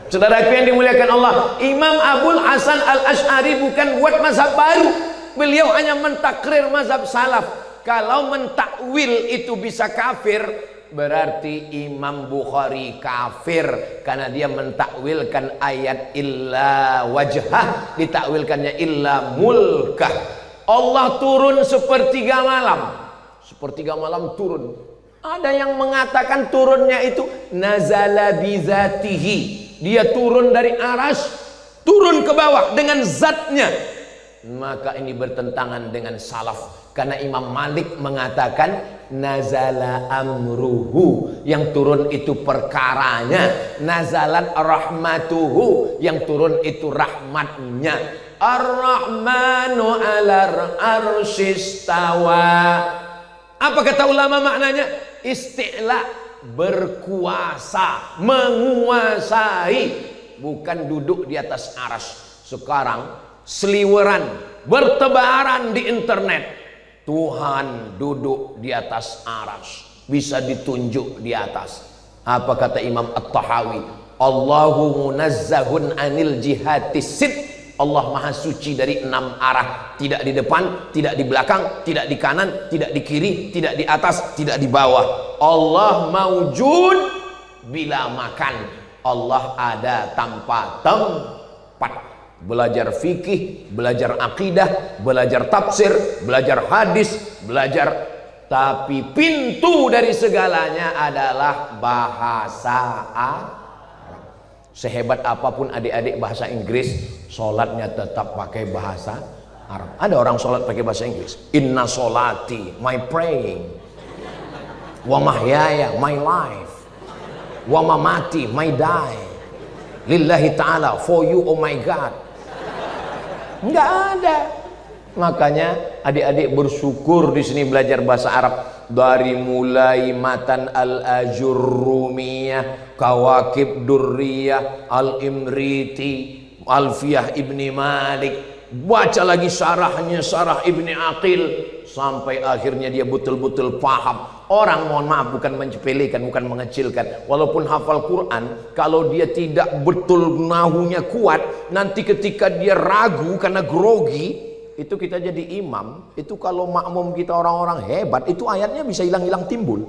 Saudaraku yang dimuliakan Allah, Imam Abul Hasan Al-Asy'ari bukan buat mazhab baru. Beliau hanya mentakrir mazhab salaf. Kalau mentakwil itu bisa kafir, berarti Imam Bukhari kafir karena dia mentakwilkan ayat illa wajhah, ditakwilkannya illa mulkah. Allah turun sepertiga malam. Sepertiga malam turun. Ada yang mengatakan turunnya itu nazala bizatihi. Dia turun dari aras, turun ke bawah dengan zatnya. Maka ini bertentangan dengan salaf. Karena Imam Malik mengatakan nazala amruhu, yang turun itu perkaranya, nazalat rahmatuhu, yang turun itu rahmatnya. Ar-Rahmanu 'alar arsyistawa. Apa kata ulama maknanya? Isti'la, berkuasa, menguasai, bukan duduk di atas aras. Sekarang seliweran, bertebaran di internet. Tuhan duduk di atas aras, bisa ditunjuk di atas. Apa kata Imam At-Tahawi? Allahu munazzahun anil jihatis sid. Allah maha suci dari 6 arah. Tidak di depan, tidak di belakang, tidak di kanan, tidak di kiri, tidak di atas, tidak di bawah. Allah maujud bila makan. Allah ada tanpa tempat. Belajar fikih, belajar akidah, belajar tafsir, belajar hadis, belajar. Tapi pintu dari segalanya adalah bahasa Arab. Sehebat apapun adik-adik bahasa Inggris, sholatnya tetap pakai bahasa Arab. Ada orang sholat pakai bahasa Inggris. Inna sholati, my praying. Wa mahyaya, my life. Wa mamati, my die. Lillahi ta'ala, for you, oh my God. Enggak ada. Makanya adik-adik bersyukur di sini belajar bahasa Arab dari mulai matan al-Ajurrumiyah, Kawakib Durriyah, Al-Imriti, Alfiyah Ibni Malik, baca lagi syarahnya Syarah Ibni Aqil, sampai akhirnya dia betul-betul paham. Orang, mohon maaf, bukan menyepelekan, bukan mengecilkan, walaupun hafal Quran, kalau dia tidak betul nahunya kuat, nanti ketika dia ragu karena grogi, itu kita jadi imam, itu kalau makmum kita orang-orang hebat, itu ayatnya bisa hilang-hilang timbul.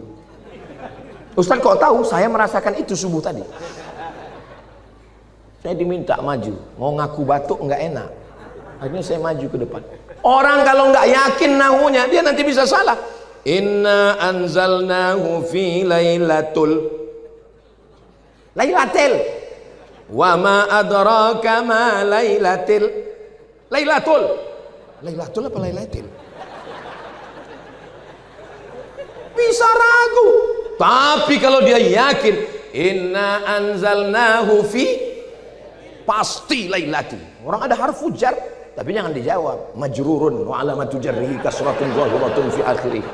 Ustaz kok tahu? Saya merasakan itu subuh tadi. Saya diminta maju, mau ngaku batuk nggak enak, akhirnya saya maju ke depan. Orang kalau nggak yakin nahunya, dia nanti bisa salah. Inna anzalnahu fi lailatul wa ma adraka ma lailatul apa lailatul? Bisa ragu, tapi kalau dia yakin inna anzalnahu fi, pasti lailatul. Orang ada harfu jar tapi jangan dijawab majrurun wa alamatu jarrihi kasratun zahiratun fi akhirih.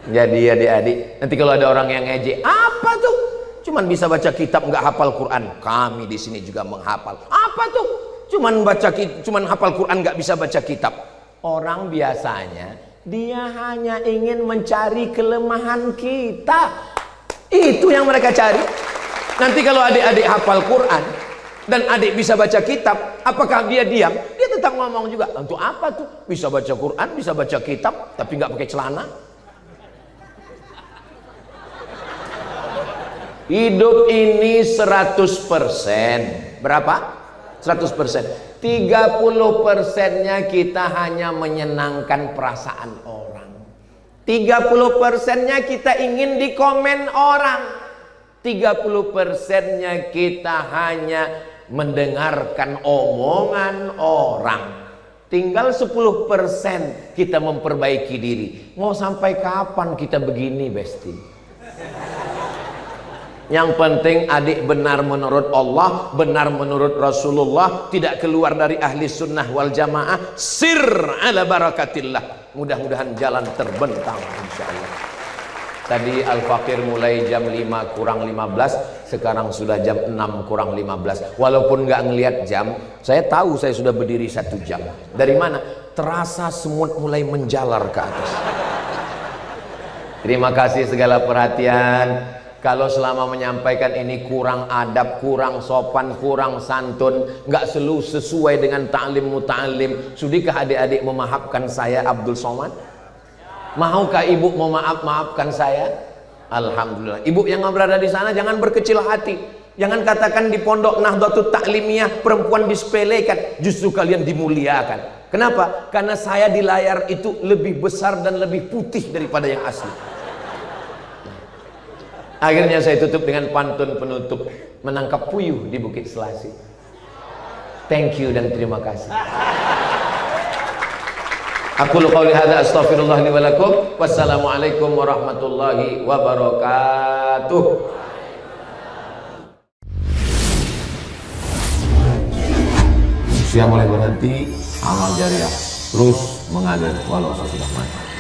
Jadi adik-adik, nanti kalau ada orang yang ngejek, apa tuh? Cuman bisa baca kitab nggak hafal Quran. Kami di sini juga menghafal. Apa tuh? Cuman hafal Quran nggak bisa baca kitab. Orang biasanya dia hanya ingin mencari kelemahan kita. Itu yang mereka cari. Nanti kalau adik-adik hafal Quran dan adik bisa baca kitab, apakah dia diam? Dia tetap ngomong juga. Untuk apa tuh? Bisa baca Quran, bisa baca kitab, tapi nggak pakai celana. Hidup ini 100%. Berapa? 100%. 30%-nya kita hanya menyenangkan perasaan orang. 30%-nya kita ingin dikomen orang. 30%-nya kita hanya mendengarkan omongan orang. Tinggal 10% kita memperbaiki diri. Mau sampai kapan kita begini, Besti? Yang penting adik benar menurut Allah, benar menurut Rasulullah, tidak keluar dari ahli sunnah wal jamaah. Sir ala barakatillah. Mudah-mudahan jalan terbentang insyaallah. Tadi Al-Fakir mulai jam 5 kurang 15, sekarang sudah jam 6 kurang 15. Walaupun nggak ngelihat jam, saya tahu saya sudah berdiri 1 jam. Dari mana? Terasa semut mulai menjalar ke atas. Terima kasih segala perhatian. Kalau selama menyampaikan ini kurang adab, kurang sopan, kurang santun, nggak selalu sesuai dengan ta'lim muta'alim, sudikah adik-adik memaafkan saya Abdul Somad? Maukah ibu maafkan saya? Alhamdulillah. Ibu yang berada di sana jangan berkecil hati. Jangan katakan di pondok Nahdlatul Ta'limiyah perempuan disepelekan, justru kalian dimuliakan. Kenapa? Karena saya di layar itu lebih besar dan lebih putih daripada yang asli. Akhirnya saya tutup dengan pantun penutup, menangkap puyuh di Bukit Selasi. Thank you dan terima kasih. Aku qouli hadza astaghfirullah li wa lakum. Wassalamualaikum warahmatullahi wabarakatuh. Usia mulai berhenti, amal jariah terus mengalir walau sesudah mati.